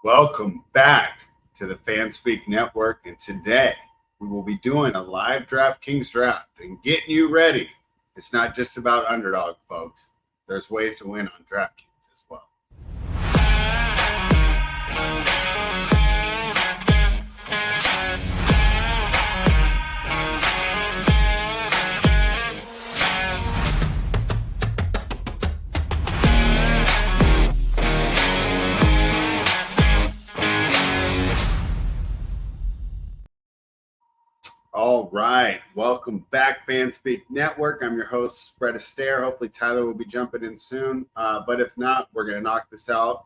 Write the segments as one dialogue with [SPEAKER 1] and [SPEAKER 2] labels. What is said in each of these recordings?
[SPEAKER 1] Welcome back to the Fanspeak Network, and today we will be doing a live DraftKings draft and getting you ready. It's not just about underdog, folks. There's ways to win on DraftKings as well. All right, welcome back, Fanspeak Network. I'm your host, Brett Astaire. Hopefully, Tyler will be jumping in soon. But if not, we're going to knock this out.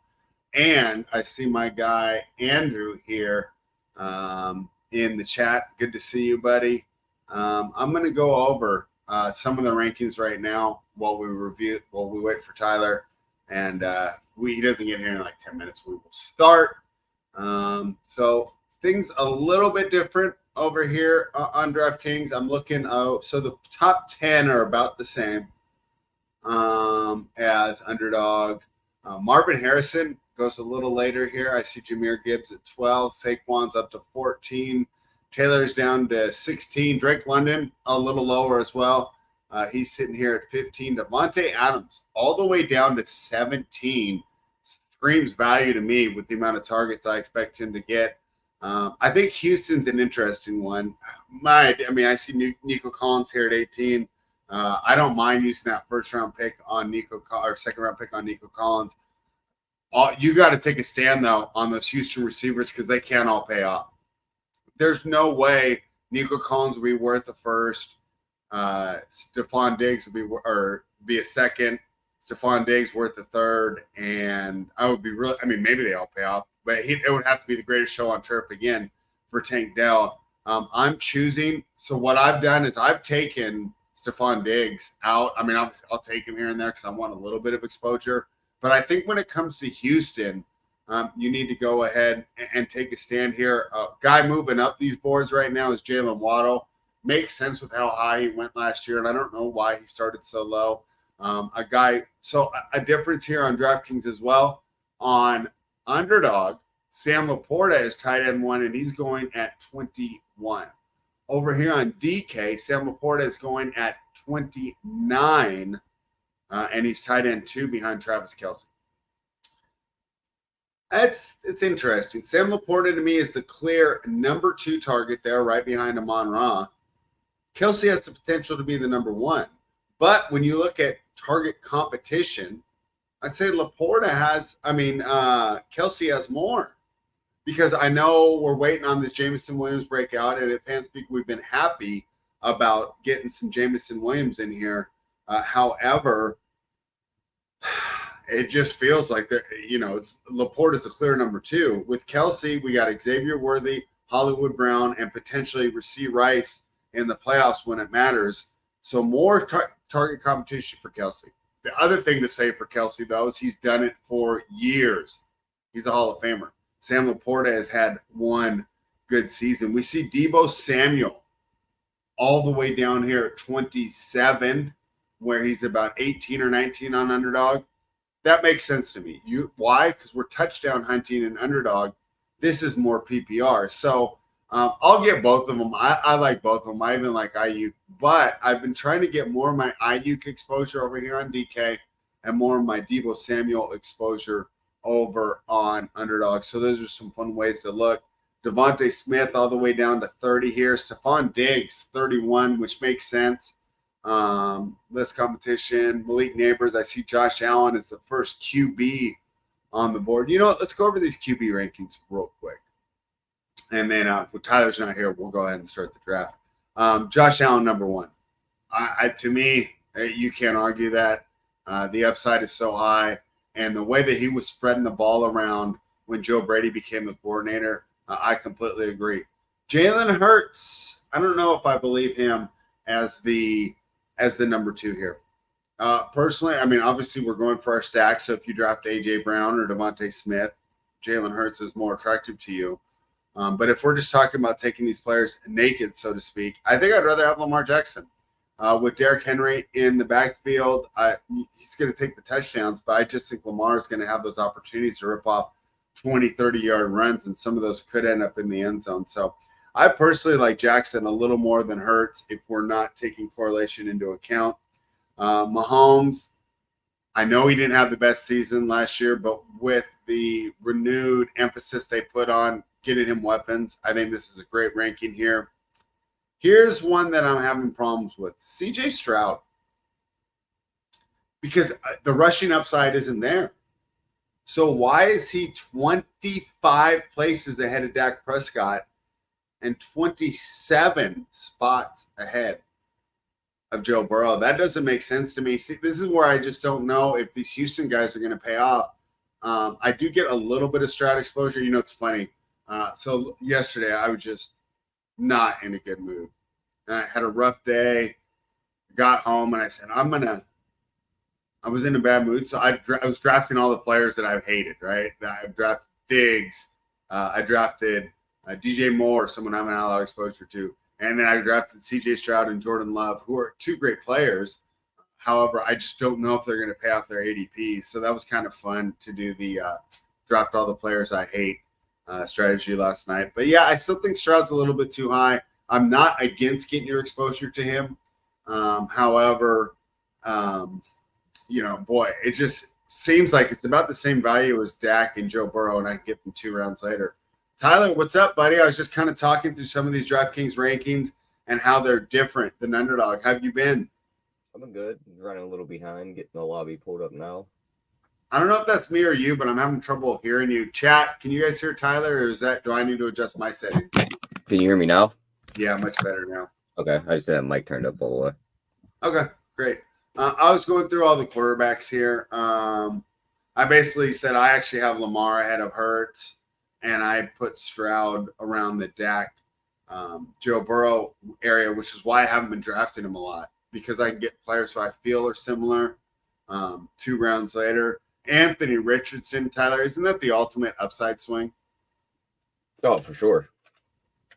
[SPEAKER 1] And I see my guy, Andrew, here in the chat. Good to see you, buddy. I'm going to go over some of the rankings right now while we wait for Tyler. And he doesn't get here in like 10 minutes. We will start. So things a little bit different over here on DraftKings. I'm looking, so the top 10 are about the same as underdog. Marvin Harrison goes a little later here. I see Jahmyr Gibbs at 12. Saquon's up to 14. Taylor's down to 16. Drake London a little lower as well. He's sitting here at 15. Devontae Adams all the way down to 17. Screams value to me with the amount of targets I expect him to get. I think Houston's an interesting one. I see Nico Collins here at 18. I don't mind using that first-round pick on second-round pick on Nico Collins. You got to take a stand, though, on those Houston receivers because they can't all pay off. There's no way Nico Collins will be worth a first. Stephon Diggs will be a second. Stephon Diggs worth a third. And maybe they all pay off. But it would have to be the greatest show on turf again for Tank Dell. I'm choosing. So what I've done is I've taken Stephon Diggs out. Obviously I'll take him here and there because I want a little bit of exposure. But I think when it comes to Houston, you need to go ahead and take a stand here. Guy moving up these boards right now is Jalen Waddle. Makes sense with how high he went last year, and I don't know why he started so low. A difference here on DraftKings as well. On underdog, Sam Laporta is tight end 1, and he's going at 21. Over here on DK, Sam Laporta is going at 29, and he's tight end 2 behind Travis Kelce. It's interesting. Sam Laporta to me is the clear number 2 target there, right behind Amon-Ra. Kelce has the potential to be the number 1. But when you look at target competition, I'd say Laporta Kelce has more, because I know we're waiting on this Jameson Williams breakout, and at Fanspeak we've been happy about getting some Jameson Williams in here. However, it just feels like Laporta's the clear number 2. With Kelce, we got Xavier Worthy, Hollywood Brown, and potentially Rasheed Rice in the playoffs when it matters. So more target competition for Kelce. The other thing to say for Kelce, though, is he's done it for years. He's a Hall of Famer. Sam Laporta has had one good season. We see Deebo Samuel all the way down here at 27, where he's about 18 or 19 on underdog. That makes sense to me. Why? Because we're touchdown hunting and underdog. This is more PPR. So I'll get both of them. I like both of them. I even like Ayuk. But I've been trying to get more of my Ayuk exposure over here on DK and more of my Deebo Samuel exposure over on underdog. So those are some fun ways to look. Devontae Smith all the way down to 30 here. Stephon Diggs, 31, which makes sense. Less competition. Malik Neighbors. I see Josh Allen as the first QB on the board. Let's go over these QB rankings real quick. And then if Tyler's not here, we'll go ahead and start the draft. Josh Allen, number 1. To me, you can't argue that. The upside is so high. And the way that he was spreading the ball around when Joe Brady became the coordinator, I completely agree. Jalen Hurts, I don't know if I believe him as the number 2 here. Personally, obviously we're going for our stack. So if you draft A.J. Brown or Devontae Smith, Jalen Hurts is more attractive to you. But if we're just talking about taking these players naked, so to speak, I think I'd rather have Lamar Jackson. With Derrick Henry in the backfield, he's going to take the touchdowns, but I just think Lamar is going to have those opportunities to rip off 20, 30-yard runs, and some of those could end up in the end zone. So I personally like Jackson a little more than Hurts if we're not taking correlation into account. Mahomes, I know he didn't have the best season last year, but with the renewed emphasis they put on getting him weapons, I think this is a great ranking here. Here's one that I'm having problems with. CJ Stroud. Because the rushing upside isn't there. So why is he 25 places ahead of Dak Prescott and 27 spots ahead of Joe Burrow? That doesn't make sense to me. See, this is where I just don't know if these Houston guys are going to pay off. I do get a little bit of Stroud exposure. You know, it's funny. So yesterday I was just not in a good mood. And I had a rough day, got home, and I said, I was in a bad mood. So I was drafting all the players that I've hated, right? I drafted Diggs. I drafted DJ Moore, someone I haven't had a lot of exposure to. And then I drafted CJ Stroud and Jordan Love, who are two great players. However, I just don't know if they're going to pay off their ADP. So that was kind of fun to do the draft all the players I hate strategy last night. But yeah, I still think Stroud's a little bit too high. I'm not against getting your exposure to him. However, you know, boy, it just seems like it's about the same value as Dak and Joe Burrow, and I can get them 2 rounds later. Tyler, what's up, buddy? I was just kind of talking through some of these DraftKings rankings and how they're different than underdog. How have you been?
[SPEAKER 2] I've been good. Running a little behind, getting the lobby pulled up now.
[SPEAKER 1] I don't know if that's me or you, but I'm having trouble hearing you. Chat, can you guys hear Tyler, or do I need to adjust my settings?
[SPEAKER 2] Can you hear me now?
[SPEAKER 1] Yeah, much better now.
[SPEAKER 2] Okay, I just had mic turned up all the way.
[SPEAKER 1] Okay, great. I was going through all the quarterbacks here. I basically said I actually have Lamar ahead of Hurts, and I put Stroud around the Dak, Joe Burrow area, which is why I haven't been drafting him a lot, because I can get players who I feel are similar 2 rounds later. Anthony Richardson, Tyler, isn't that the ultimate upside swing?
[SPEAKER 2] Oh, for sure.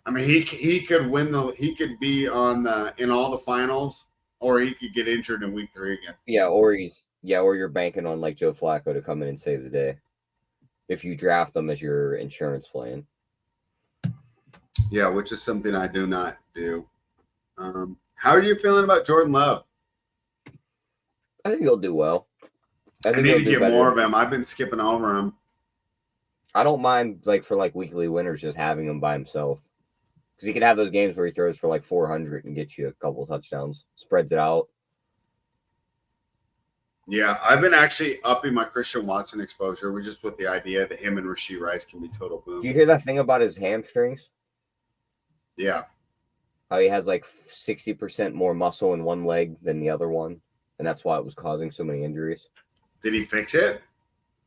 [SPEAKER 1] I mean, he could win he could be on in all the finals, or he could get injured in week 3 again.
[SPEAKER 2] Yeah, or you're banking on like Joe Flacco to come in and save the day if you draft them as your insurance plan.
[SPEAKER 1] Yeah, which is something I do not do. How are you feeling about Jordan Love?
[SPEAKER 2] I think he'll do well.
[SPEAKER 1] I need to get more of him. I've been skipping over him.
[SPEAKER 2] I don't mind for weekly winners just having him by himself, because he could have those games where he throws for 400 and gets you a couple touchdowns, spreads it out.
[SPEAKER 1] Yeah, I've been actually upping my Christian Watson exposure, which is with the idea that him and Rashee Rice can be total boom.
[SPEAKER 2] Do you hear that thing about his hamstrings?
[SPEAKER 1] Yeah.
[SPEAKER 2] How he has 60% more muscle in one leg than the other one, and that's why it was causing so many injuries.
[SPEAKER 1] Did he fix it?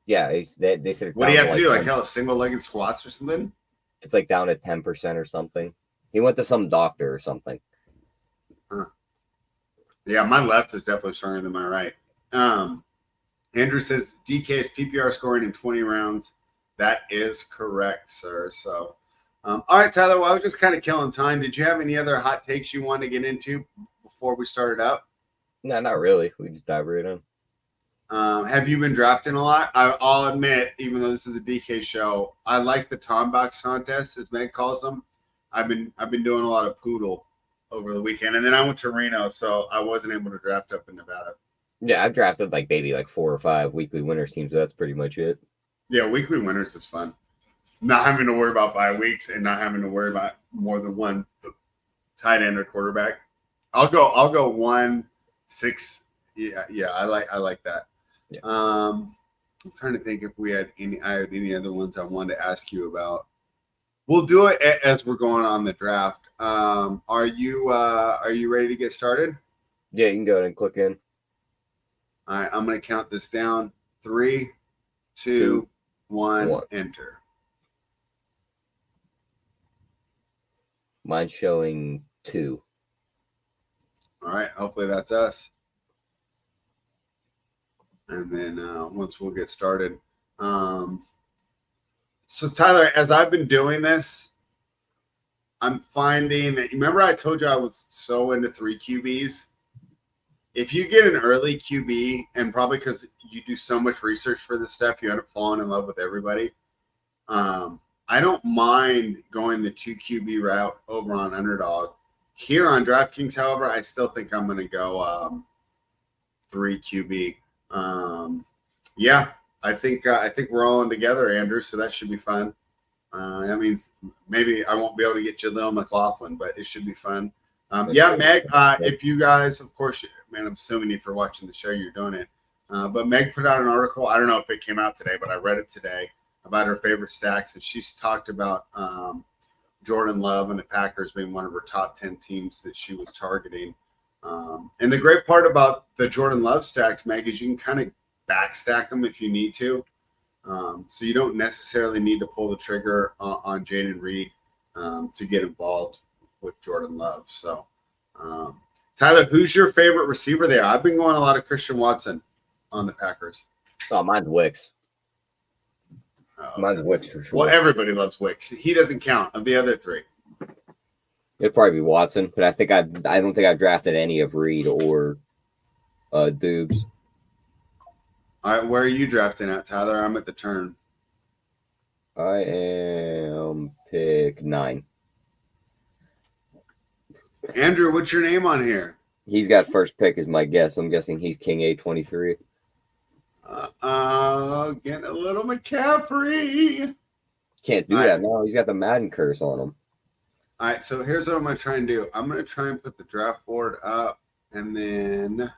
[SPEAKER 2] Yeah, they said.
[SPEAKER 1] What do you have to do? Hell, single-legged squats or something?
[SPEAKER 2] It's down to 10% or something. He went to some doctor or something.
[SPEAKER 1] Huh. Yeah, my left is definitely stronger than my right. Andrew says DK is PPR scoring in 20 rounds. That is correct, sir. So, all right, Tyler. Well, I was just kind of killing time. Did you have any other hot takes you wanted to get into before we started up?
[SPEAKER 2] No, not really. We just dive right in.
[SPEAKER 1] Have you been drafting a lot? I'll admit, even though this is a DK show, I like the Tom Box contest, as Meg calls them. I've been doing a lot of poodle over the weekend, and then I went to Reno, so I wasn't able to draft up in Nevada.
[SPEAKER 2] Yeah, I've drafted maybe 4 or 5 weekly winners teams. So that's pretty much it. Yeah,
[SPEAKER 1] weekly winners is fun. Not having to worry about bye weeks and not having to worry about more than one tight end or quarterback. I'll go 1, 6. Yeah, I like that.
[SPEAKER 2] Yeah.
[SPEAKER 1] I'm trying to think if I had any other ones I wanted to ask you about. We'll do it as we're going on the draft. Are you ready to get started?
[SPEAKER 2] Yeah, you can go ahead and click in.
[SPEAKER 1] All right, I'm going to count this down. 3, 2, 1, enter.
[SPEAKER 2] Mine's showing 2.
[SPEAKER 1] All right, hopefully that's us. And then once we'll get started. So Tyler, as I've been doing this, I'm finding that, remember I told you I was so into 3 QBs? If you get an early QB, and probably because you do so much research for this stuff, you end up falling in love with everybody. I don't mind going the 2 QB route over on underdog. Here on DraftKings, however, I still think I'm going to go 3 QB. Yeah, I think we're all in together, Andrew. So that should be fun. That means maybe I won't be able to get you Lil McLaughlin, but it should be fun. Yeah, Meg. If you guys, of course, man, I'm suing you for watching the show. You're doing it. But Meg put out an article. I don't know if it came out today, but I read it today about her favorite stacks, and she's talked about Jordan Love and the Packers being one of her top 10 teams that she was targeting. And the great part about the Jordan Love stacks, Meg, is you can kind of backstack them if you need to. So you don't necessarily need to pull the trigger on Jaden Reed to get involved with Jordan Love. So, Tyler, who's your favorite receiver there? I've been going a lot of Christian Watson on the Packers.
[SPEAKER 2] Oh, mine's Wicks.
[SPEAKER 1] Oh,
[SPEAKER 2] mine's Wicks for sure.
[SPEAKER 1] Well, everybody loves Wicks. He doesn't count of the other three.
[SPEAKER 2] It'd probably be Watson, but I don't think I've drafted any of Reed or Dubes.
[SPEAKER 1] All right, where are you drafting at, Tyler? I'm at the turn.
[SPEAKER 2] I am pick 9.
[SPEAKER 1] Andrew, what's your name on here?
[SPEAKER 2] He's got first pick is my guess. I'm guessing he's King A23.
[SPEAKER 1] Getting a little McCaffrey.
[SPEAKER 2] Can't do that now. He's got the Madden curse on him.
[SPEAKER 1] All right, so here's what I'm going to try and do. I'm going to try and put the draft board up, and then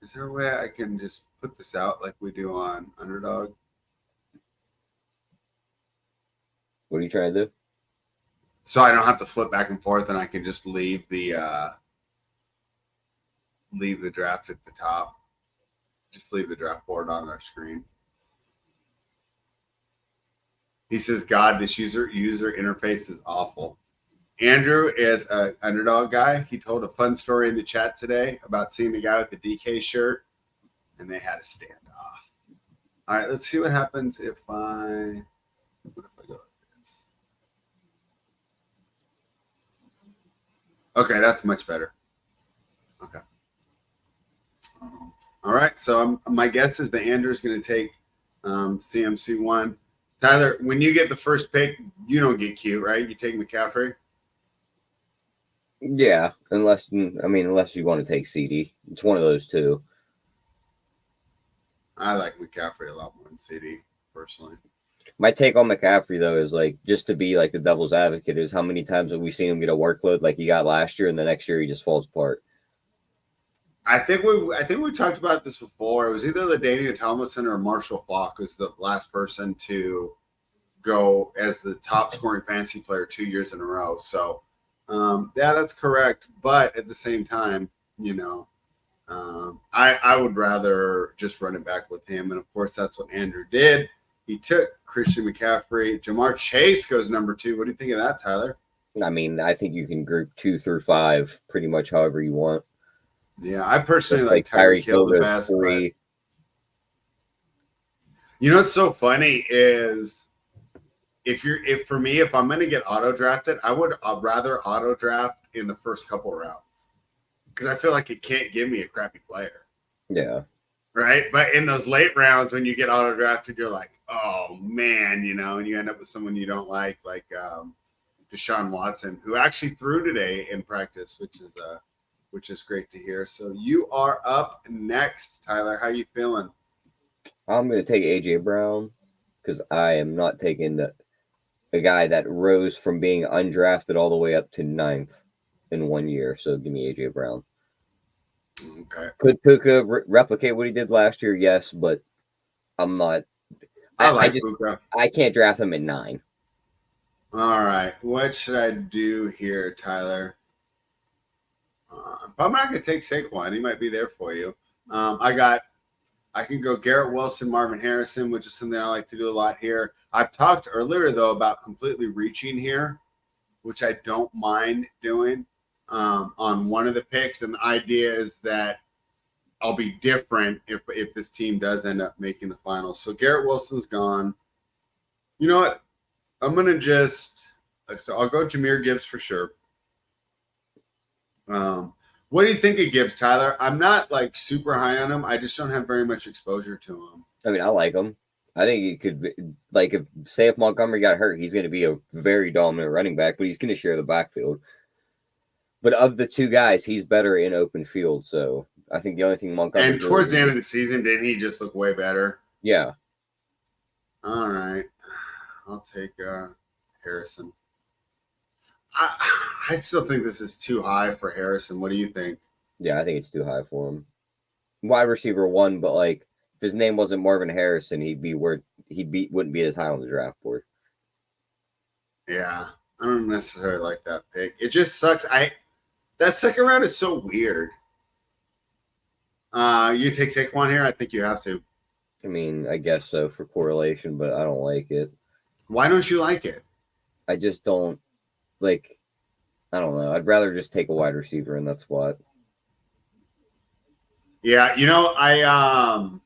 [SPEAKER 1] is there a way I can just put this out like we do on Underdog?
[SPEAKER 2] What are you trying to do?
[SPEAKER 1] So I don't have to flip back and forth, and I can just leave the draft at the top. Just leave the draft board on our screen. He says, God, this user interface is awful. Andrew is an Underdog guy. He told a fun story in the chat today about seeing the guy with the DK shirt, and they had a standoff. All right, let's see what happens if I go like this. Okay, that's much better. Okay. All right, so my guess is that Andrew's going to take CMC1. Tyler, when you get the first pick, you don't get cute, right? You take McCaffrey?
[SPEAKER 2] Yeah, unless you want to take CD. It's one of those two.
[SPEAKER 1] I like McCaffrey a lot more than CD, personally.
[SPEAKER 2] My take on McCaffrey, though, is like just to be like the devil's advocate is how many times have we seen him get a workload like he got last year, and the next year he just falls apart.
[SPEAKER 1] I think we talked about this before. It was either LaDainian Tomlinson or Marshall Faulk was the last person to go as the top scoring fantasy player 2 years in a row. So, yeah, that's correct. But at the same time, I would rather just run it back with him. And, of course, that's what Andrew did. He took Christian McCaffrey. Jamar Chase goes number 2. What do you think of that, Tyler?
[SPEAKER 2] I mean, I think you can group 2 through 5 pretty much however you want.
[SPEAKER 1] Yeah, I personally like Tyreek Hill the best. But what's so funny is if I'm going to get auto drafted, I'd rather auto draft in the first couple rounds because I feel like it can't give me a crappy player.
[SPEAKER 2] Yeah.
[SPEAKER 1] Right. But in those late rounds, when you get auto drafted, you're like, oh man, and you end up with someone you don't like Deshaun Watson, who actually threw today in practice, which is great to hear. So you are up next, Tyler. How you feeling?
[SPEAKER 2] I'm going to take A.J. Brown because I am not taking a guy that rose from being undrafted all the way up to 9th in 1 year. So give me A.J. Brown.
[SPEAKER 1] Okay.
[SPEAKER 2] Could Puka replicate what he did last year? Yes, but I'm not. I
[SPEAKER 1] Puka.
[SPEAKER 2] I can't draft him at 9.
[SPEAKER 1] All right. What should I do here, Tyler? I'm not going to take Saquon. He might be there for you. I can go Garrett Wilson, Marvin Harrison, which is something I like to do a lot here. I've talked earlier, though, about completely reaching here, which I don't mind doing on one of the picks. And the idea is that I'll be different if this team does end up making the finals. So Garrett Wilson's gone. You know what? I'm going to I'll go Jahmyr Gibbs for sure. What do you think of Gibbs, Tyler? I'm not like super high on him. I just don't have very much exposure to him.
[SPEAKER 2] I mean, I like him. I think it could be like if Montgomery got hurt, he's going to be a very dominant running back, but he's going to share the backfield. But of the two guys, he's better in open field. So I think the only thing Montgomery
[SPEAKER 1] And towards the end of the season, didn't he just look way better?
[SPEAKER 2] Yeah.
[SPEAKER 1] All right, I'll take Harrison. I still think this is too high for Harrison. What do you think?
[SPEAKER 2] Yeah, I think it's too high for him. Wide receiver 1, but like if his name wasn't Marvin Harrison, wouldn't be as high on the draft board.
[SPEAKER 1] Yeah, I don't necessarily like that pick. It just sucks. That second round is so weird. You take Saquon here? I think you have to.
[SPEAKER 2] I mean, I guess so for correlation, but I don't like it.
[SPEAKER 1] Why don't you like it?
[SPEAKER 2] I just don't like. I don't know. I'd rather just take a wide receiver in that spot.
[SPEAKER 1] Yeah, I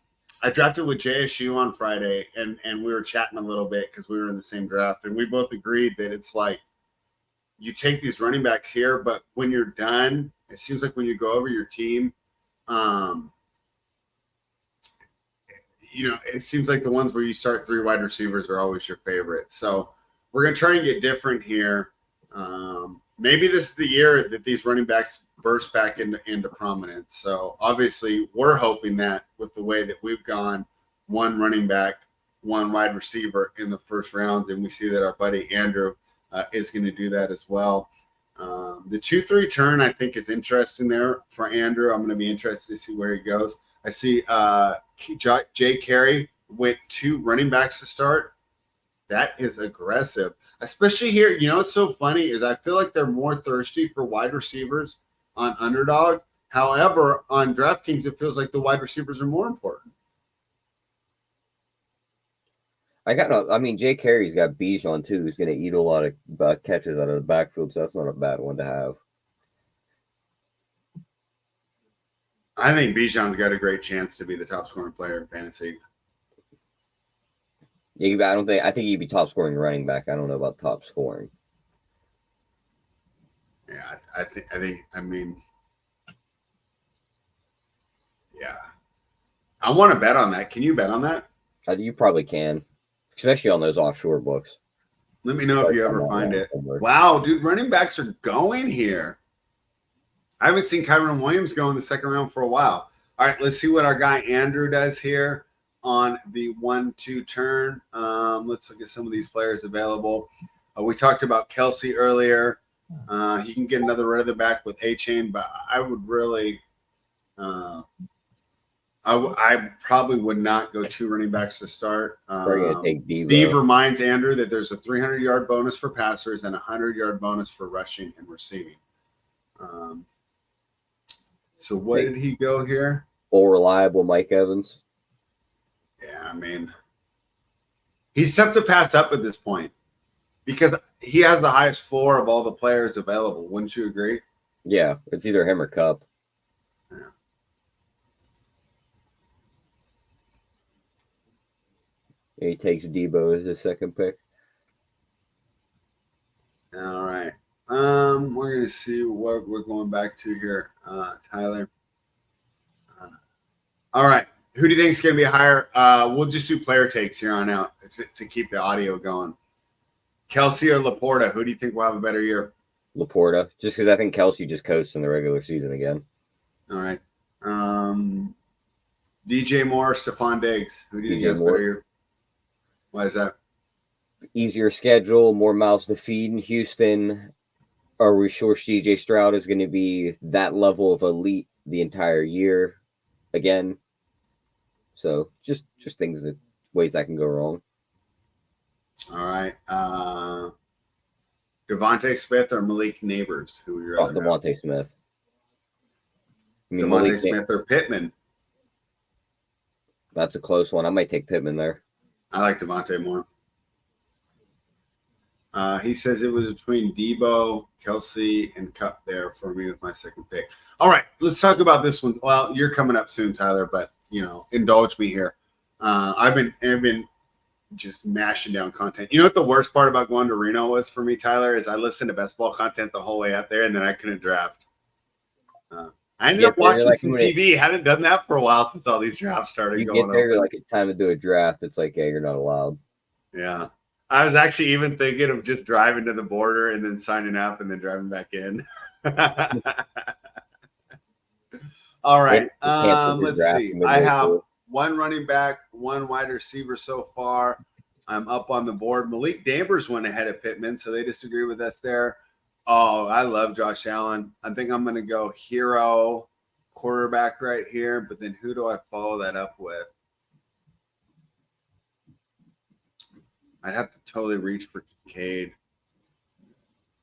[SPEAKER 1] drafted with JSU on Friday, and we were chatting a little bit because we were in the same draft, and we both agreed that it's like you take these running backs here, but when you're done, it seems like when you go over your team, it seems like the ones where you start 3 wide receivers are always your favorite. So we're going to try and get different here. Maybe this is the year that these running backs burst back into prominence. So obviously we're hoping that with the way that we've gone, 1 running back, 1 wide receiver in the first round, and we see that our buddy Andrew is going to do that as well. The 2-3 turn, I think, is interesting there for Andrew. I'm going to be interested to see where he goes. I see Jay Carey went 2 running backs to start. That is aggressive, especially here. What's so funny is I feel like they're more thirsty for wide receivers on Underdog. However, on DraftKings, it feels like the wide receivers are more important.
[SPEAKER 2] Jay Carey's got Bijan too, who's going to eat a lot of catches out of the backfield, so that's not a bad one to have.
[SPEAKER 1] I think Bijan's got a great chance to be the top scoring player in fantasy.
[SPEAKER 2] Yeah, I think he'd be top scoring running back. I don't know about top scoring.
[SPEAKER 1] Yeah, yeah. I want to bet on that. Can you bet on that?
[SPEAKER 2] You probably can, especially on those offshore books.
[SPEAKER 1] Let me know if you ever find it. Wow, dude, running backs are going here. I haven't seen Kyron Williams go in the second round for a while. All right, let's see what our guy Andrew does here on the 1-2 turn. Let's look at some of these players available. We talked about Kelsey earlier. He can get another running back with A-Chain, but I would really I probably would not go 2 running backs to start. Steve reminds Andrew that there's a 300-yard bonus for passers and a 100-yard bonus for rushing and receiving. So what did he go here?
[SPEAKER 2] All reliable Mike Evans.
[SPEAKER 1] Yeah, I mean, he's tough to pass up at this point because he has the highest floor of all the players available. Wouldn't you agree?
[SPEAKER 2] Yeah, it's either him or Cup.
[SPEAKER 1] Yeah.
[SPEAKER 2] He takes Debo as his second pick.
[SPEAKER 1] All right. We're going to see what we're going back to here, Tyler. All right. Who do you think is going to be higher? We'll just do player takes here on out to keep the audio going. Kelsey or Laporta, who do you think will have a better year?
[SPEAKER 2] Laporta, just because I think Kelsey just coasts in the regular season again.
[SPEAKER 1] All right. DJ Moore, Stephon Diggs, who do you think has a better year? Why is that?
[SPEAKER 2] Easier schedule, more mouths to feed in Houston. Are we sure CJ Stroud is going to be that level of elite the entire year again? So just ways that can go wrong.
[SPEAKER 1] All right. Devontae Smith or Malik Neighbors? Who would you rather
[SPEAKER 2] Devontae Smith.
[SPEAKER 1] Devontae Smith or Pittman?
[SPEAKER 2] That's a close one. I might take Pittman there.
[SPEAKER 1] I like Devontae more. He says it was between Debo, Kelsey, and Cup there for me with my second pick. All right, let's talk about this one. Well, you're coming up soon, Tyler, but indulge me here. I've been just mashing down content. You know what the worst part about going to Reno was for me, Tyler, is I listened to best ball content the whole way out there, and then I couldn't draft. I ended
[SPEAKER 2] get
[SPEAKER 1] up
[SPEAKER 2] there,
[SPEAKER 1] watching
[SPEAKER 2] like,
[SPEAKER 1] some TV. Hadn't done that for a while since all these drafts started
[SPEAKER 2] you
[SPEAKER 1] going
[SPEAKER 2] get there,
[SPEAKER 1] on.
[SPEAKER 2] you're like, it's time to do a draft. It's like, yeah, you're not allowed.
[SPEAKER 1] Yeah. I was actually even thinking of just driving to the border and then signing up and then driving back in. All right. Let's see. I have one running back, one wide receiver so far. I'm up on the board. Malik Dambers went ahead of Pittman, so they disagree with us there. Oh, I love Josh Allen. I think I'm going to go hero quarterback right here, but then who do I follow that up with? I'd have to totally reach for Kincaid.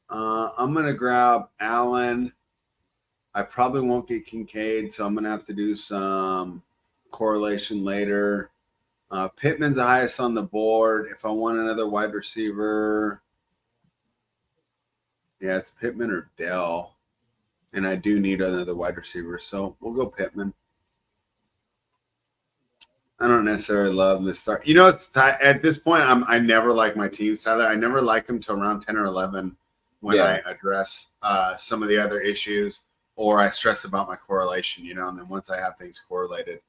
[SPEAKER 1] I'm going to grab Allen. I probably won't get Kincaid, so I'm going to have to do some correlation later. Pittman's the highest on the board. If I want another wide receiver, yeah, it's Pittman or Dell. And I do need another wide receiver, so we'll go Pittman. I don't necessarily love the start. You know, at this point, I never like my teams, Tyler. I never like them till around 10 or 11 when I address some of the other issues or I stress about my correlation, you know, and then once I have things correlated.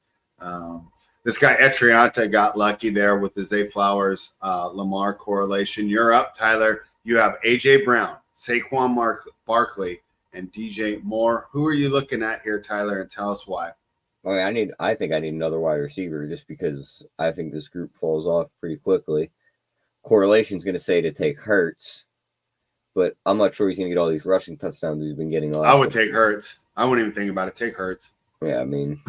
[SPEAKER 1] This guy Etrianta got lucky there with the Zay Flowers Lamar correlation. You're up, Tyler. You have A.J. Brown, Saquon Barkley, and DJ Moore. Who are you looking at here, Tyler, and tell us why?
[SPEAKER 2] I think I need another wide receiver just because I think this group falls off pretty quickly. Correlation's going to say to take Hurts, but I'm not sure he's going to get all these rushing touchdowns he's been getting.
[SPEAKER 1] I would take Hurts. I wouldn't even think about it. Take Hurts.
[SPEAKER 2] Yeah, I mean,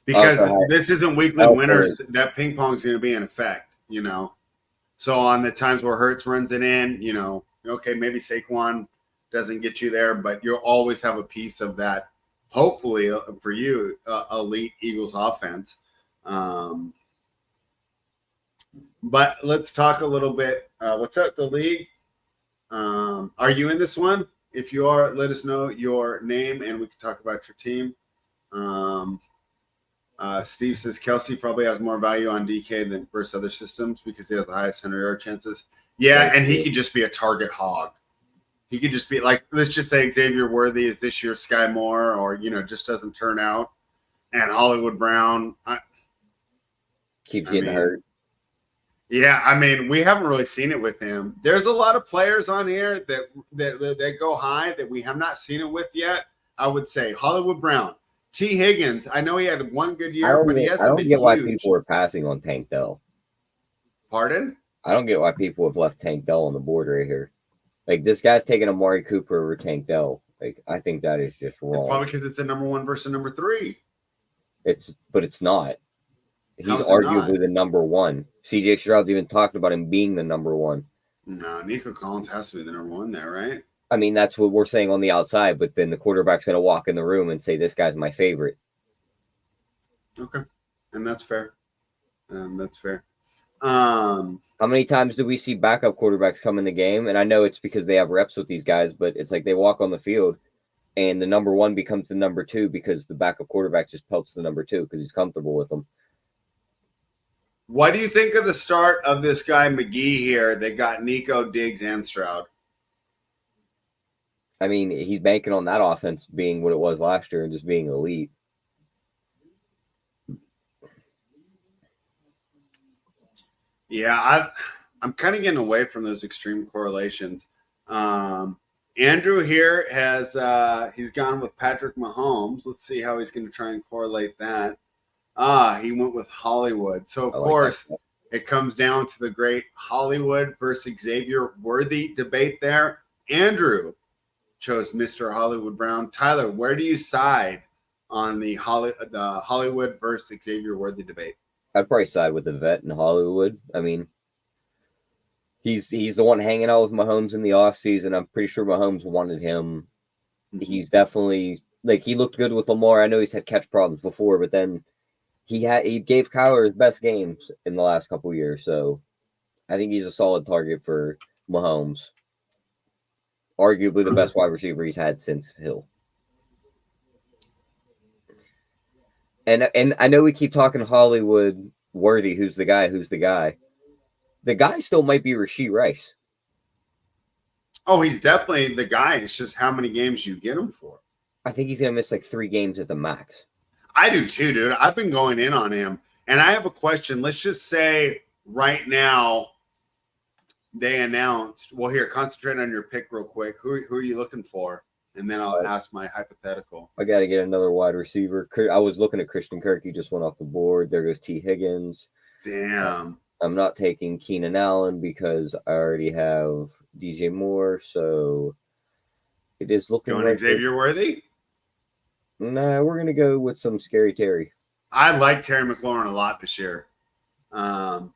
[SPEAKER 1] because this isn't weekly winners. That ping pong is going to be in effect, you know. So on the times where Hurts runs it in, you know, okay, maybe Saquon doesn't get you there, but you'll always have a piece of that. Hopefully for you, elite Eagles offense. But let's talk a little bit. What's up, the league? Are you in this one? If you are, let us know your name and we can talk about your team. Steve says Kelsey probably has more value on DK than versus other systems because he has the highest 100-yard chances. Yeah, and he could just be a target hog. He could just be like, let's just say Xavier Worthy is this year's Sky Moore, or, you know, just doesn't turn out. And Hollywood Brown
[SPEAKER 2] keeps getting hurt.
[SPEAKER 1] Yeah, I mean, we haven't really seen it with him. There's a lot of players on here that go high that we have not seen it with yet. I would say Hollywood Brown, T. Higgins. I know he had one good year, but he hasn't been huge. I don't get why
[SPEAKER 2] people are passing on Tank Dell.
[SPEAKER 1] Pardon?
[SPEAKER 2] I don't get why people have left Tank Dell on the board right here. Like, this guy's taking Amari Cooper over Tank Dell. Like, I think that is just wrong.
[SPEAKER 1] It's probably because it's a number 1 versus number 3.
[SPEAKER 2] But it's not. He's arguably the number 1. CJ Stroud's even talked about him being the number 1.
[SPEAKER 1] No, Nico Collins has to be the number 1 there, right?
[SPEAKER 2] I mean, that's what we're saying on the outside, but then the quarterback's going to walk in the room and say, this guy's my favorite.
[SPEAKER 1] Okay. And that's fair.
[SPEAKER 2] How many times do we see backup quarterbacks come in the game? And I know it's because they have reps with these guys, but it's like they walk on the field and the number 1 becomes the number 2 because the backup quarterback just pelts the number 2 because he's comfortable with them.
[SPEAKER 1] What do you think of the start of this guy McGee here that got Nico, Diggs, and Stroud?
[SPEAKER 2] I mean, he's banking on that offense being what it was last year and just being elite.
[SPEAKER 1] Yeah, I'm kind of getting away from those extreme correlations. Andrew here has he's gone with Patrick Mahomes. Let's see how he's going to try and correlate that. He went with Hollywood. So, of course, it comes down to the great Hollywood versus Xavier Worthy debate there. Andrew chose Mr. Hollywood Brown. Tyler, where do you side on the Hollywood versus Xavier Worthy debate?
[SPEAKER 2] I'd probably side with the vet in Hollywood. I mean, he's the one hanging out with Mahomes in the offseason. I'm pretty sure Mahomes wanted him. Mm-hmm. He's definitely, like, he looked good with Lamar. I know he's had catch problems before, but then he gave Kyler his best games in the last couple of years. So I think he's a solid target for Mahomes. Arguably the best wide receiver he's had since Hill. And I know we keep talking Hollywood Worthy, who's the guy. The guy still might be Rashee Rice.
[SPEAKER 1] Oh, he's definitely the guy. It's just how many games you get him for.
[SPEAKER 2] I think he's going to miss like 3 games at the max.
[SPEAKER 1] I do too, dude. I've been going in on him. And I have a question. Let's just say right now they announced, well, here, concentrate on your pick real quick. Who are you looking for? And then I'll ask my hypothetical.
[SPEAKER 2] I got to get another wide receiver. I was looking at Christian Kirk. He just went off the board. There goes T. Higgins.
[SPEAKER 1] Damn.
[SPEAKER 2] I'm not taking Keenan Allen because I already have DJ Moore. So it is looking
[SPEAKER 1] Going
[SPEAKER 2] like
[SPEAKER 1] Xavier Worthy?
[SPEAKER 2] Nah, we're going to go with some Scary Terry.
[SPEAKER 1] I like Terry McLaurin a lot this year. And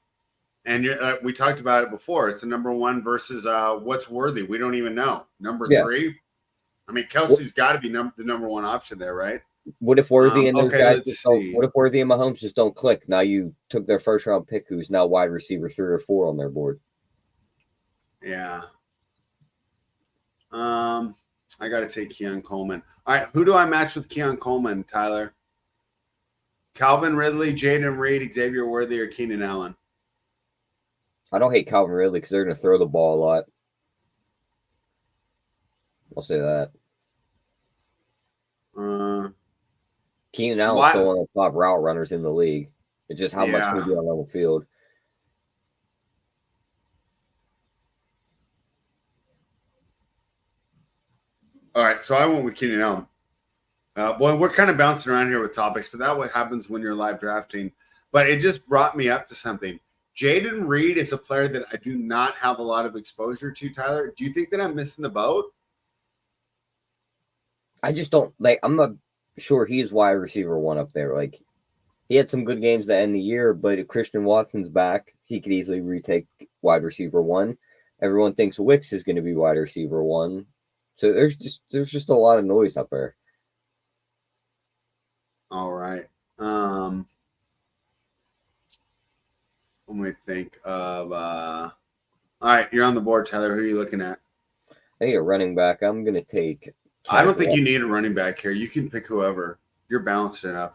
[SPEAKER 1] we talked about it before. It's the number 1 versus what's Worthy. We don't even know. Number 3. I mean, Kelsey's got to be the number 1 option there, right?
[SPEAKER 2] What if Worthy and those guys what if Worthy and Mahomes just don't click? Now you took their first round pick, who's now wide receiver 3 or 4 on their board.
[SPEAKER 1] Yeah. I got to take Keon Coleman. All right, who do I match with Keon Coleman, Tyler? Calvin Ridley, Jaden Reed, Xavier Worthy, or Keenan Allen?
[SPEAKER 2] I don't hate Calvin Ridley because they're going to throw the ball a lot. I'll say that. Keenan Allen's still one of the top route runners in the league. It's just how much he do on level field.
[SPEAKER 1] All right, so I went with Keenan Allen. Boy, we're kind of bouncing around here with topics, but that's what happens when you're live drafting. But it just brought me up to something. Jaden Reed is a player that I do not have a lot of exposure to, Tyler. Do you think that I'm missing the boat?
[SPEAKER 2] I just don't I'm not sure he's wide receiver 1 up there. Like, he had some good games to end the year, but if Christian Watson's back, he could easily retake wide receiver 1. Everyone thinks Wicks is going to be wide receiver 1. So there's just a lot of noise up there.
[SPEAKER 1] All right. Let me think of all right, you're on the board, Tyler. Who are you looking at?
[SPEAKER 2] I need a running back. I'm gonna take
[SPEAKER 1] I don't think you need a running back here. You can pick whoever. You're balanced enough.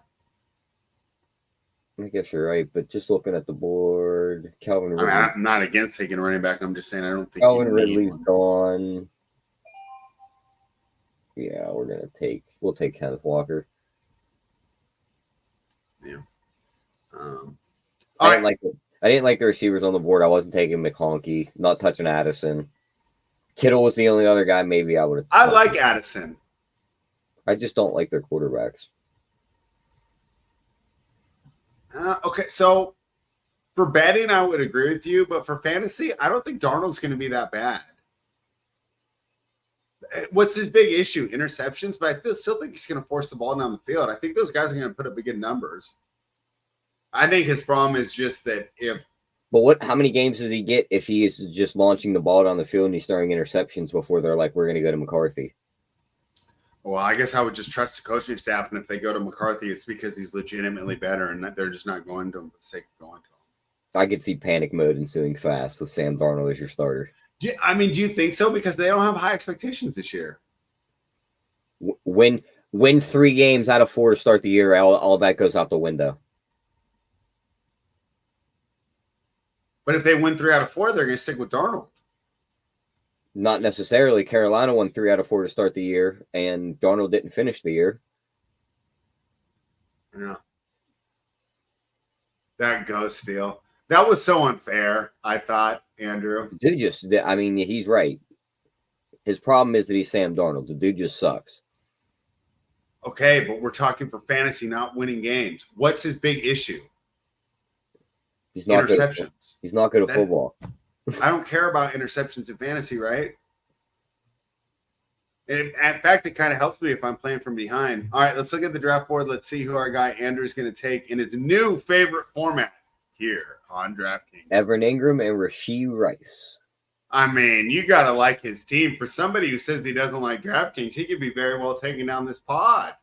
[SPEAKER 2] I guess you're right, but just looking at the board, Calvin Ridley.
[SPEAKER 1] I mean, I'm not against taking a running back. I'm just saying I don't think
[SPEAKER 2] Calvin Ridley's gone. Yeah, we'll take Kenneth Walker.
[SPEAKER 1] Yeah.
[SPEAKER 2] I didn't like the receivers on the board. I wasn't taking McConkey, not touching Addison. Kittle was the only other guy maybe I would have.
[SPEAKER 1] I like Addison.
[SPEAKER 2] I just don't like their quarterbacks.
[SPEAKER 1] Okay, so for betting, I would agree with you, but for fantasy, I don't think Darnold's going to be that bad. What's his big issue? Interceptions, but I still think he's going to force the ball down the field. I think those guys are going to put up big numbers. I think his problem is just that
[SPEAKER 2] But how many games does he get if he is just launching the ball down the field and he's throwing interceptions before they're like, we're going to go to McCarthy?
[SPEAKER 1] Well, I guess I would just trust the coaching staff, and if they go to McCarthy, it's because he's legitimately better, and they're just not going to him for the sake of going to him.
[SPEAKER 2] I could see panic mode ensuing fast with Sam Darnold as your starter.
[SPEAKER 1] Do you think so? Because they don't have high expectations this year.
[SPEAKER 2] Win 3 games out of 4 to start the year, all that goes out the window.
[SPEAKER 1] But if they win 3 out of 4, they're going to stick with Darnold.
[SPEAKER 2] Not necessarily. Carolina won 3 out of 4 to start the year, and Darnold didn't finish the year.
[SPEAKER 1] Yeah. That ghost deal. That was so unfair, I thought, Andrew.
[SPEAKER 2] Dude he's right. His problem is that he's Sam Darnold. The dude just sucks.
[SPEAKER 1] Okay, but we're talking for fantasy, not winning games. What's his big issue?
[SPEAKER 2] He's not
[SPEAKER 1] interceptions.
[SPEAKER 2] He's not good at football.
[SPEAKER 1] I don't care about interceptions in fantasy, right? And in fact, it kind of helps me if I'm playing from behind. All right, let's look at the draft board. Let's see who our guy Andrew is going to take in his new favorite format here on DraftKings.
[SPEAKER 2] Evan Ingram and Rashee Rice.
[SPEAKER 1] I mean, you got to like his team. For somebody who says he doesn't like DraftKings, he could be very well taking down this pod.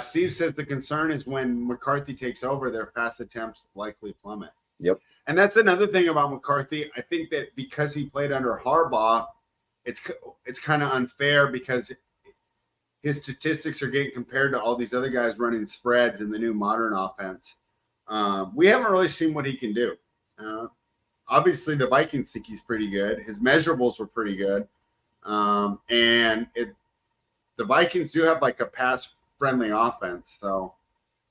[SPEAKER 1] Steve says the concern is when McCarthy takes over, their pass attempts likely plummet.
[SPEAKER 2] Yep.
[SPEAKER 1] And that's another thing about McCarthy. I think that because he played under Harbaugh, it's kind of unfair because his statistics are getting compared to all these other guys running spreads in the new modern offense. We haven't really seen what he can do. Obviously, the Vikings think he's pretty good. His measurables were pretty good. And the Vikings do have like a pass-friendly offense, so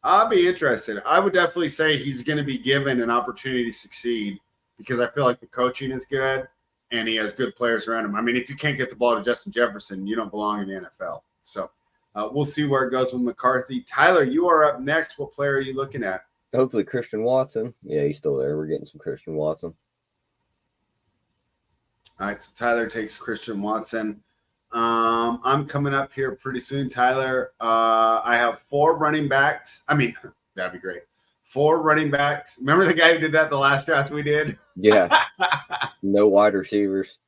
[SPEAKER 1] I'll be interested. I would definitely say he's going to be given an opportunity to succeed because I feel like the coaching is good and he has good players around him. I mean, if you can't get the ball to Justin Jefferson, you don't belong in the NFL. So we'll see where it goes with McCarthy. Tyler, you are up next. What player are you looking at?
[SPEAKER 2] Hopefully Christian Watson. Yeah, he's still there. We're getting some Christian Watson.
[SPEAKER 1] All right, so Tyler takes Christian Watson. I'm coming up here pretty soon, Tyler. I have 4 running backs. I mean, that'd be great. 4 running backs. Remember the guy who did that the last draft we did?
[SPEAKER 2] Yeah. No wide receivers.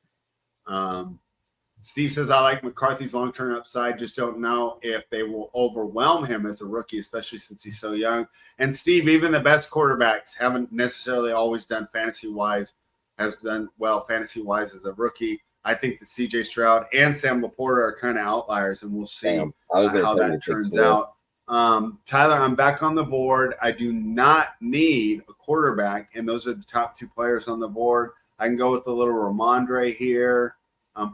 [SPEAKER 1] Steve says, I like McCarthy's long-term upside. Just don't know if they will overwhelm him as a rookie, especially since he's so young. And Steve, even the best quarterbacks haven't necessarily always done fantasy-wise as a rookie. I think the CJ Stroud and Sam Laporta are kind of outliers, and we'll see how that turns out. Tyler, I'm back on the board. I do not need a quarterback, and those are the top 2 players on the board. I can go with a little Ramondre here.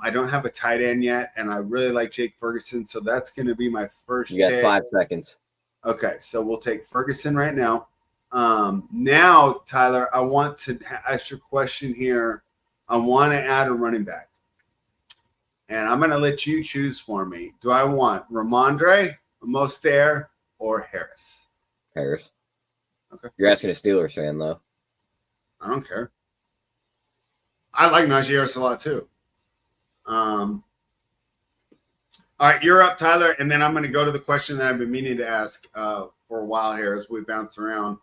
[SPEAKER 1] I don't have a tight end yet, and I really like Jake Ferguson, so that's going to be my first
[SPEAKER 2] You got
[SPEAKER 1] pick.
[SPEAKER 2] 5 seconds.
[SPEAKER 1] Okay, so we'll take Ferguson right now. Now, Tyler, I want to ask your question here. I want to add a running back, and I'm going to let you choose for me. Do I want Ramondre, Mostert, or Harris?
[SPEAKER 2] Harris.
[SPEAKER 1] Okay.
[SPEAKER 2] You're asking a Steelers fan, though.
[SPEAKER 1] I don't care. I like Najee Harris a lot, too. All right, you're up, Tyler, and then I'm going to go to the question that I've been meaning to ask for a while here as we bounce around.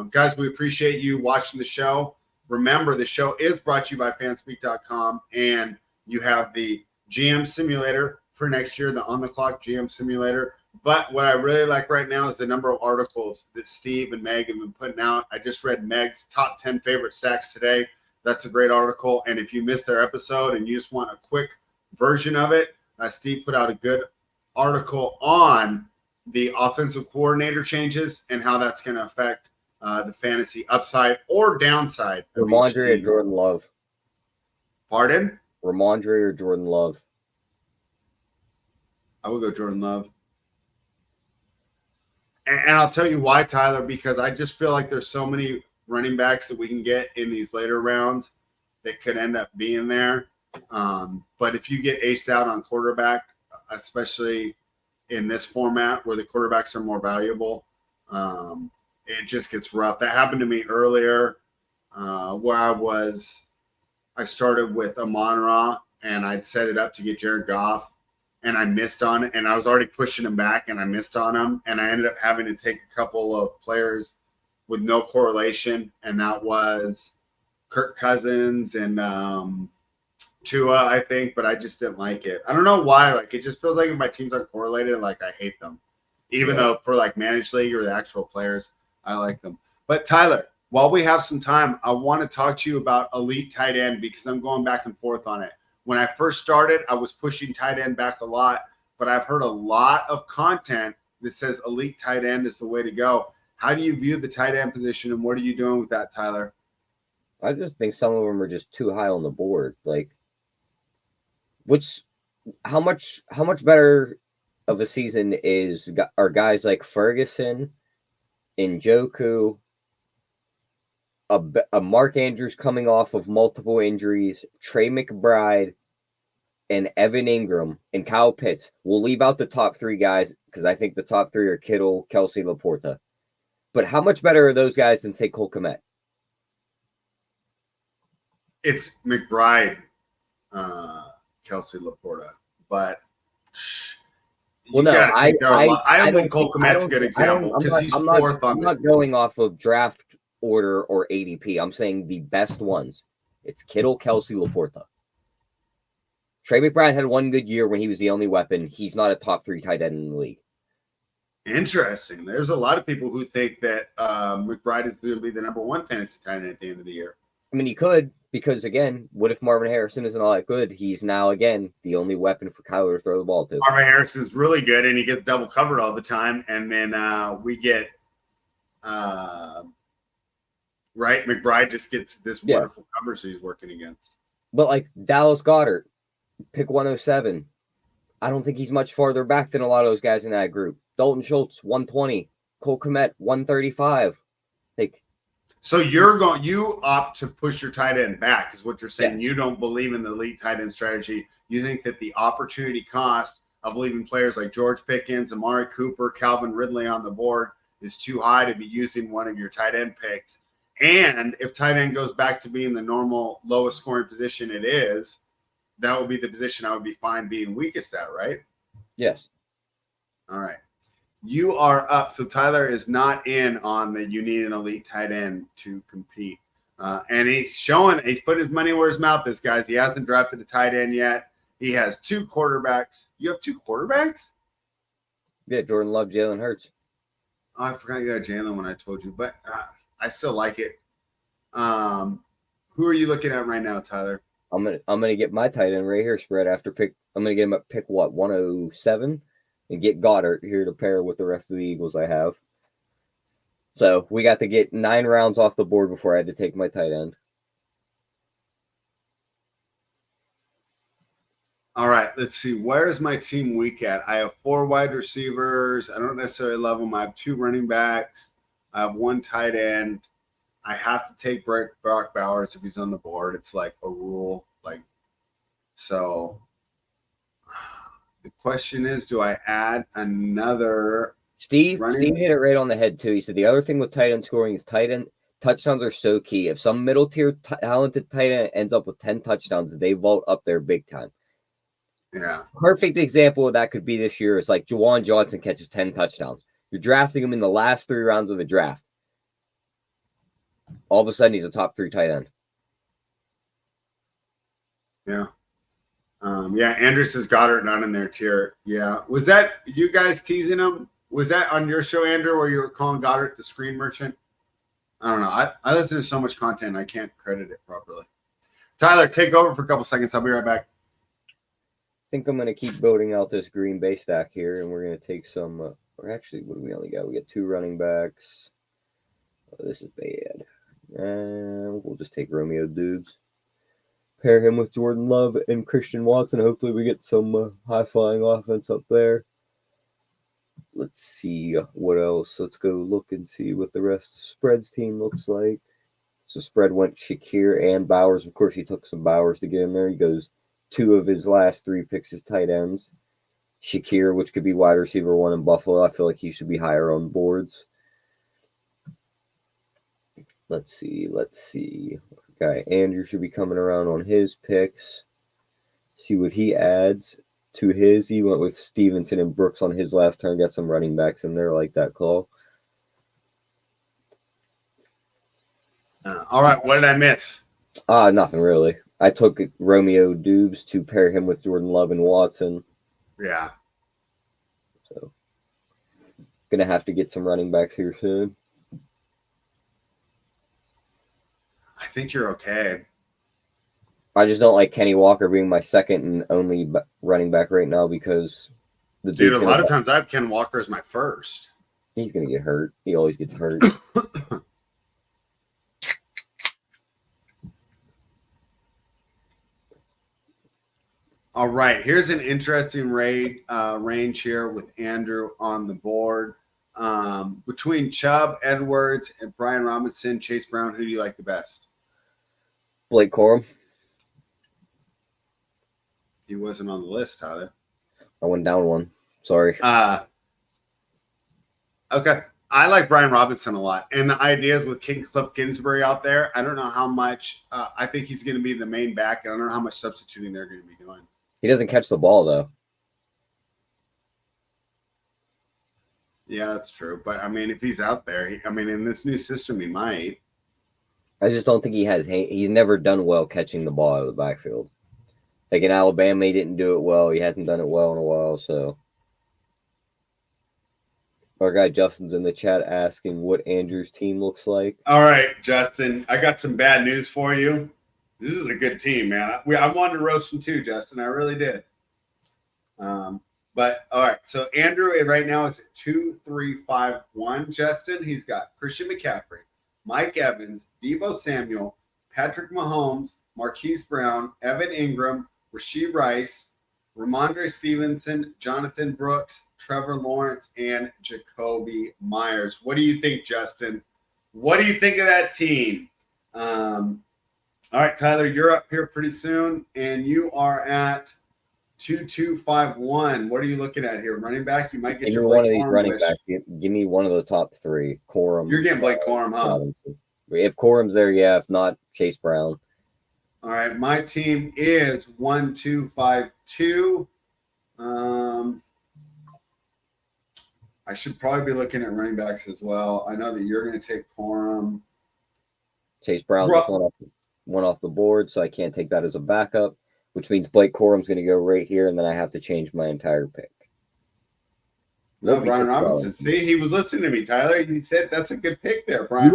[SPEAKER 1] Guys, we appreciate you watching the show. Remember, the show is brought to you by Fanspeak.com, and you have the GM simulator for next year, the on-the-clock GM simulator. But what I really like right now is the number of articles that Steve and Meg have been putting out. I just read Meg's top 10 favorite stacks today. That's a great article. And if you missed their episode and you just want a quick version of it, Steve put out a good article on the offensive coordinator changes and how that's going to affect the fantasy upside or downside.
[SPEAKER 2] Ramondre or Jordan Love?
[SPEAKER 1] Pardon?
[SPEAKER 2] Ramondre or Jordan Love?
[SPEAKER 1] I would go Jordan Love. And I'll tell you why, Tyler, because I just feel like there's so many running backs that we can get in these later rounds that could end up being there. But if you get aced out on quarterback, especially in this format where the quarterbacks are more valuable, it just gets rough. That happened to me earlier where I started with Amon-Ra and I'd set it up to get Jared Goff and I missed on it, and I was already pushing him back and I missed on him, and I ended up having to take a couple of players with no correlation, and that was Kirk Cousins and Tua, I think, but I just didn't like it. I don't know why. Like, it just feels like if my teams aren't correlated, like I hate them. Even though for like managed league or the actual players, I like them. But Tyler, while we have some time, I want to talk to you about elite tight end because I'm going back and forth on it. When I first started, I was pushing tight end back a lot, but I've heard a lot of content that says elite tight end is the way to go. How do you view the tight end position, and what are you doing with that, Tyler?
[SPEAKER 2] I just think some of them are just too high on the board. Like, how much better of a season are guys like Ferguson, Njoku, a Mark Andrews coming off of multiple injuries, Trey McBride, and Evan Ingram and Kyle Pitts? We'll leave out the top 3 guys because I think the top 3 are Kittle, Kelsey, Laporta. But how much better are those guys than, say, Cole Kmet?
[SPEAKER 1] It's McBride, Kelsey, Laporta. But I think Cole Kmet's a good example because he's fourth on.
[SPEAKER 2] I'm not going off of draft order or ADP. I'm saying the best ones. It's Kittle, Kelsey, Laporta. Trey McBride had one good year when he was the only weapon. He's not a top 3 tight end in the league.
[SPEAKER 1] Interesting. There's a lot of people who think that McBride is going to be the number 1 fantasy tight end at the end of the year.
[SPEAKER 2] I mean, he could, because, again, what if Marvin Harrison isn't all that good? He's now, again, the only weapon for Kyler to throw the ball to.
[SPEAKER 1] Marvin Harrison's really good, and he gets double covered all the time. And then we get McBride just gets this wonderful coverage he's working against.
[SPEAKER 2] But, like, Dallas Goedert, Pick 107. I don't think he's much farther back than a lot of those guys in that group. Dalton Schultz, 120. Cole Kmet, 135.
[SPEAKER 1] So you opt to push your tight end back, is what you're saying. Yeah. You don't believe in the elite tight end strategy. You think that the opportunity cost of leaving players like George Pickens, Amari Cooper, Calvin Ridley on the board is too high to be using one of your tight end picks. And if tight end goes back to being the normal lowest scoring position it is, that would be the position I would be fine being weakest at, right?
[SPEAKER 2] Yes.
[SPEAKER 1] All right. You are up. So Tyler is not in on the you need an elite tight end to compete. And he's put his money where his mouth is, guys. He hasn't drafted a tight end yet. He has 2 quarterbacks. You have 2 quarterbacks?
[SPEAKER 2] Yeah, Jordan Love, Jalen Hurts.
[SPEAKER 1] Oh, I forgot you got Jalen when I told you, but I still like it. Who are you looking at right now, Tyler?
[SPEAKER 2] I'm gonna get my tight end right here spread after pick. I'm gonna get him at pick 107 and get Goddard here to pair with the rest of the Eagles I have. So we got to get 9 rounds off the board before I had to take my tight end.
[SPEAKER 1] All right, let's see. Where is my team weak at? I have 4 wide receivers. I don't necessarily love them. I have 2 running backs. I have 1 tight end. I have to take Brock Bowers if he's on the board. It's like a rule. So the question is, do I add another?
[SPEAKER 2] Steve hit it right on the head too. He said the other thing with tight end scoring is tight end touchdowns are so key. If some middle tier talented tight end ends up with 10 touchdowns, they vault up there big time.
[SPEAKER 1] Yeah.
[SPEAKER 2] Perfect example of that could be this year is like Juwan Johnson catches 10 touchdowns. You're drafting him in the last 3 rounds of the draft. All of a sudden, he's a top 3 tight end.
[SPEAKER 1] Yeah. Andrew says Goddard not in their tier. Yeah. Was that you guys teasing him? Was that on your show, Andrew, where you were calling Goddard the screen merchant? I don't know. I listen to so much content, I can't credit it properly. Tyler, take over for a couple seconds. I'll be right back.
[SPEAKER 2] I think I'm going to keep building out this Green Bay stack here, and we're going to take some or actually, what do we only got? We got 2 running backs. Oh, this is bad. And we'll just take Romeo Dubes. Pair him with Jordan Love and Christian Watson. Hopefully we get some high-flying offense up there. Let's see what else. Let's go look and see what the rest of the spreads team looks like. So spread went Shakir and Bowers. Of course, he took some Bowers to get in there. He goes 2 of his last 3 picks as tight ends. Shakir, which could be wide receiver 1 in Buffalo. I feel like he should be higher on boards. Let's see. Okay, Andrew should be coming around on his picks. See what he adds to his. He went with Stevenson and Brooks on his last turn. Got some running backs in there like that call.
[SPEAKER 1] All right, what did I miss?
[SPEAKER 2] Nothing really. I took Romeo Dubes to pair him with Jordan Love and Watson.
[SPEAKER 1] Yeah.
[SPEAKER 2] So, gonna have to get some running backs here soon.
[SPEAKER 1] I think you're okay.
[SPEAKER 2] I just don't like Kenny Walker being my second and only running back right now because
[SPEAKER 1] a lot of times I have Ken Walker as my first.
[SPEAKER 2] He's going to get hurt. He always gets hurt.
[SPEAKER 1] All right. Here's an interesting range here with Andrew on the board. Between Chubb, Edwards, and Brian Robinson, Chase Brown, who do you like the best?
[SPEAKER 2] Blake Corum.
[SPEAKER 1] He wasn't on the list, Tyler.
[SPEAKER 2] I went down 1. Sorry.
[SPEAKER 1] Okay. I like Brian Robinson a lot. And the ideas with Cliff Kingsbury out there, I don't know how much. I think he's going to be the main back. And I don't know how much substituting they're going to be doing.
[SPEAKER 2] He doesn't catch the ball, though.
[SPEAKER 1] Yeah, that's true. But, I mean, if he's out there, in this new system, he might.
[SPEAKER 2] I just don't think he's never done well catching the ball out of the backfield. Like in Alabama, he didn't do it well. He hasn't done it well in a while, so. Our guy Justin's in the chat asking what Andrew's team looks like.
[SPEAKER 1] All right, Justin, I got some bad news for you. This is a good team, man. I wanted to roast him too, Justin. I really did. But all right, so Andrew right now is at 2-3-5-1. Justin, he's got Christian McCaffrey, Mike Evans, Deebo Samuel, Patrick Mahomes, Marquise Brown, Evan Ingram, Rashee Rice, Ramondre Stevenson, Jonathan Brooks, Trevor Lawrence, and Jacoby Myers. What do you think, Justin? What do you think of that team? All right, Tyler, you're up here pretty soon, and you are at 2251. What are you looking at here? Running back? You might get
[SPEAKER 2] Give
[SPEAKER 1] your
[SPEAKER 2] me
[SPEAKER 1] Blake
[SPEAKER 2] one of these
[SPEAKER 1] Corum
[SPEAKER 2] running
[SPEAKER 1] wish.
[SPEAKER 2] backs. Give me one of the top three. Corum.
[SPEAKER 1] You're getting Blake Corum, huh?
[SPEAKER 2] Robinson. If Corum's there, yeah. If not, Chase Brown.
[SPEAKER 1] All right, my team is 1252. I should probably be looking at running backs as well. I know that you're going to take Corum.
[SPEAKER 2] Chase Brown just went off the board, so I can't take that as a backup, which means Blake Corum's going to go right here, and then I have to change my entire pick.
[SPEAKER 1] No, Brian Robinson. See, he was listening to me, Tyler. He said that's a good pick there, Brian.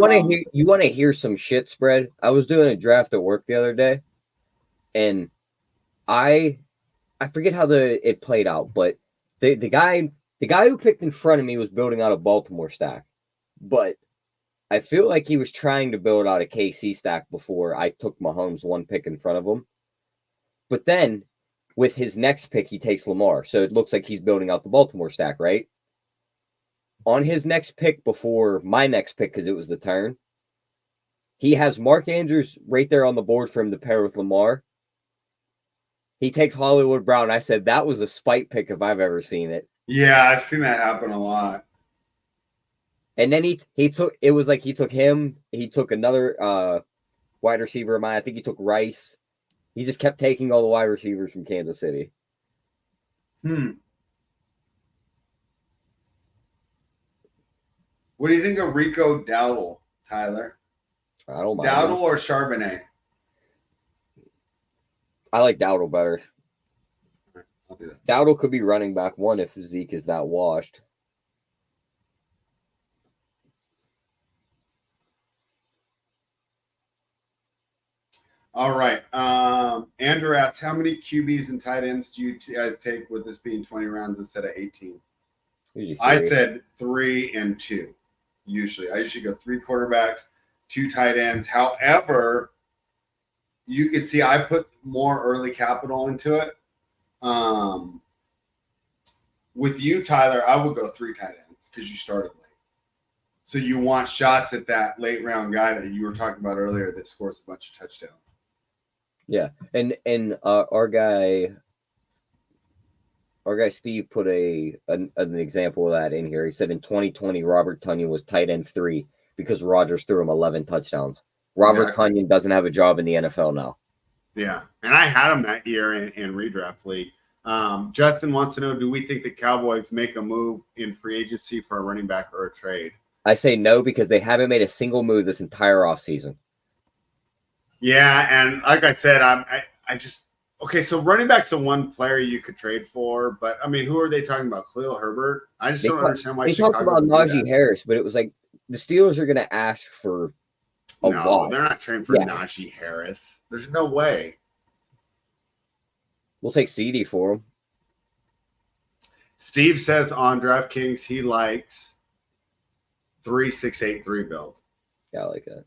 [SPEAKER 2] You want to hear some shit spread? I was doing a draft at work the other day, and I forget how it played out, but the guy who picked in front of me was building out a Baltimore stack, but I feel like he was trying to build out a KC stack before I took Mahomes one pick in front of him. But then with his next pick, he takes Lamar, so it looks like he's building out the Baltimore stack, right? On his next pick before my next pick, because it was the turn, he has Mark Andrews right there on the board for him to pair with Lamar. He takes Hollywood Brown. I said that was a spite pick if I've ever seen it.
[SPEAKER 1] Yeah, I've seen that happen a lot.
[SPEAKER 2] And then he took him. He took another wide receiver of mine. I think he took Rice. He just kept taking all the wide receivers from Kansas City.
[SPEAKER 1] What do you think of Rico Dowdle, Tyler?
[SPEAKER 2] I don't mind.
[SPEAKER 1] Dowdle or Charbonnet?
[SPEAKER 2] I like Dowdle better.
[SPEAKER 1] I'll do that.
[SPEAKER 2] Dowdle could be running back one if Zeke is that washed.
[SPEAKER 1] All right. Andrew asks, how many QBs and tight ends do you guys take with this being 20 rounds instead of 18? I said 3 and 2. Usually. I usually go 3 quarterbacks, 2 tight ends. However, you can see I put more early capital into it. With you, Tyler, I will go 3 tight ends because you started late. So you want shots at that late round guy that you were talking about earlier that scores a bunch of touchdowns.
[SPEAKER 2] Yeah, and our guy Steve put an example of that in here. He said in 2020, Robert Tonyan was tight end 3 because Rodgers threw him 11 touchdowns. Robert Tonyan doesn't have a job in the NFL now.
[SPEAKER 1] Yeah, and I had him that year in redraft league. Justin wants to know, do we think the Cowboys make a move in free agency for a running back or a trade?
[SPEAKER 2] I say no because they haven't made a single move this entire offseason.
[SPEAKER 1] Yeah, and like I said, I just okay. So running back's the one player you could trade for, but I mean, who are they talking about? Khalil Herbert? I just don't understand why
[SPEAKER 2] they talked about Najee Harris, but it was like the Steelers are going to ask for a lot.
[SPEAKER 1] They're not trading for Najee Harris. There's no way.
[SPEAKER 2] We'll take CD for him.
[SPEAKER 1] Steve says on DraftKings he likes 3-6-8-3 build.
[SPEAKER 2] Yeah, I like that.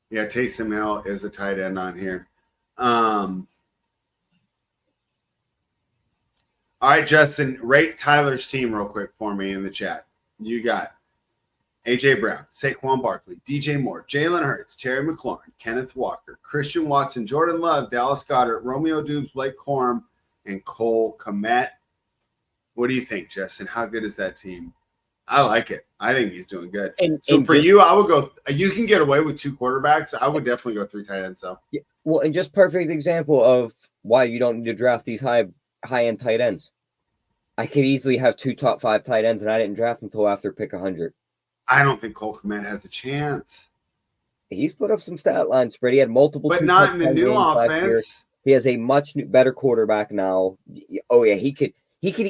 [SPEAKER 1] Yeah, Taysom Hill is a tight end on here. All right, Justin, rate Tyler's team real quick for me in the chat. You got A.J. Brown, Saquon Barkley, DJ Moore, Jalen Hurts, Terry McLaurin, Kenneth Walker, Christian Watson, Jordan Love, Dallas Goedert, Romeo Doubs, Blake Corum, and Cole Kmet. What do you think, Justin? How good is that team? I like it. I think he's doing good. So for you, I would go. You can get away with 2 quarterbacks. I would definitely go 3 tight ends, though.
[SPEAKER 2] Yeah, well, and just perfect example of why you don't need to draft these high-end tight ends. I could easily have 2 top 5 tight ends, and I didn't draft until after pick 100.
[SPEAKER 1] I don't think Cole Kmet has a chance.
[SPEAKER 2] He's put up some stat lines, spread. He had multiple,
[SPEAKER 1] but not in the new offense.
[SPEAKER 2] He has a much better quarterback now. Oh yeah, he could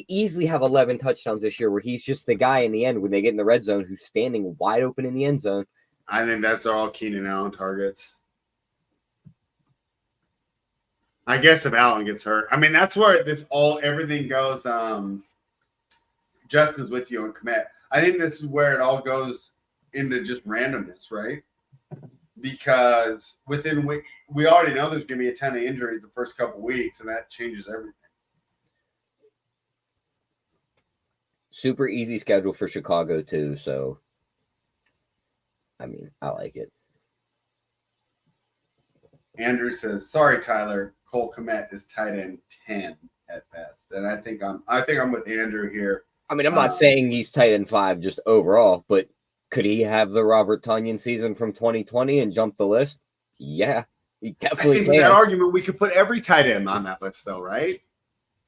[SPEAKER 2] easily have 11 touchdowns this year, where he's just the guy in the end when they get in the red zone who's standing wide open in the end zone.
[SPEAKER 1] I think that's all Keenan Allen targets. I guess if Allen gets hurt, I mean that's where everything goes. Justin's with you on Kmet. I think this is where it all goes into just randomness, right? because we already know there's going to be a ton of injuries the first couple weeks, and that changes everything.
[SPEAKER 2] Super easy schedule for Chicago too, so I mean, I like it.
[SPEAKER 1] Andrew says, "Sorry, Tyler. Cole Kmet is tight end 10 at best," and I think I'm with Andrew here.
[SPEAKER 2] I mean, I'm not saying he's tight end 5 just overall, but could he have the Robert Tonyan season from 2020 and jump the list? Yeah, he definitely can.
[SPEAKER 1] With that argument, we could put every tight end on that list, though, right?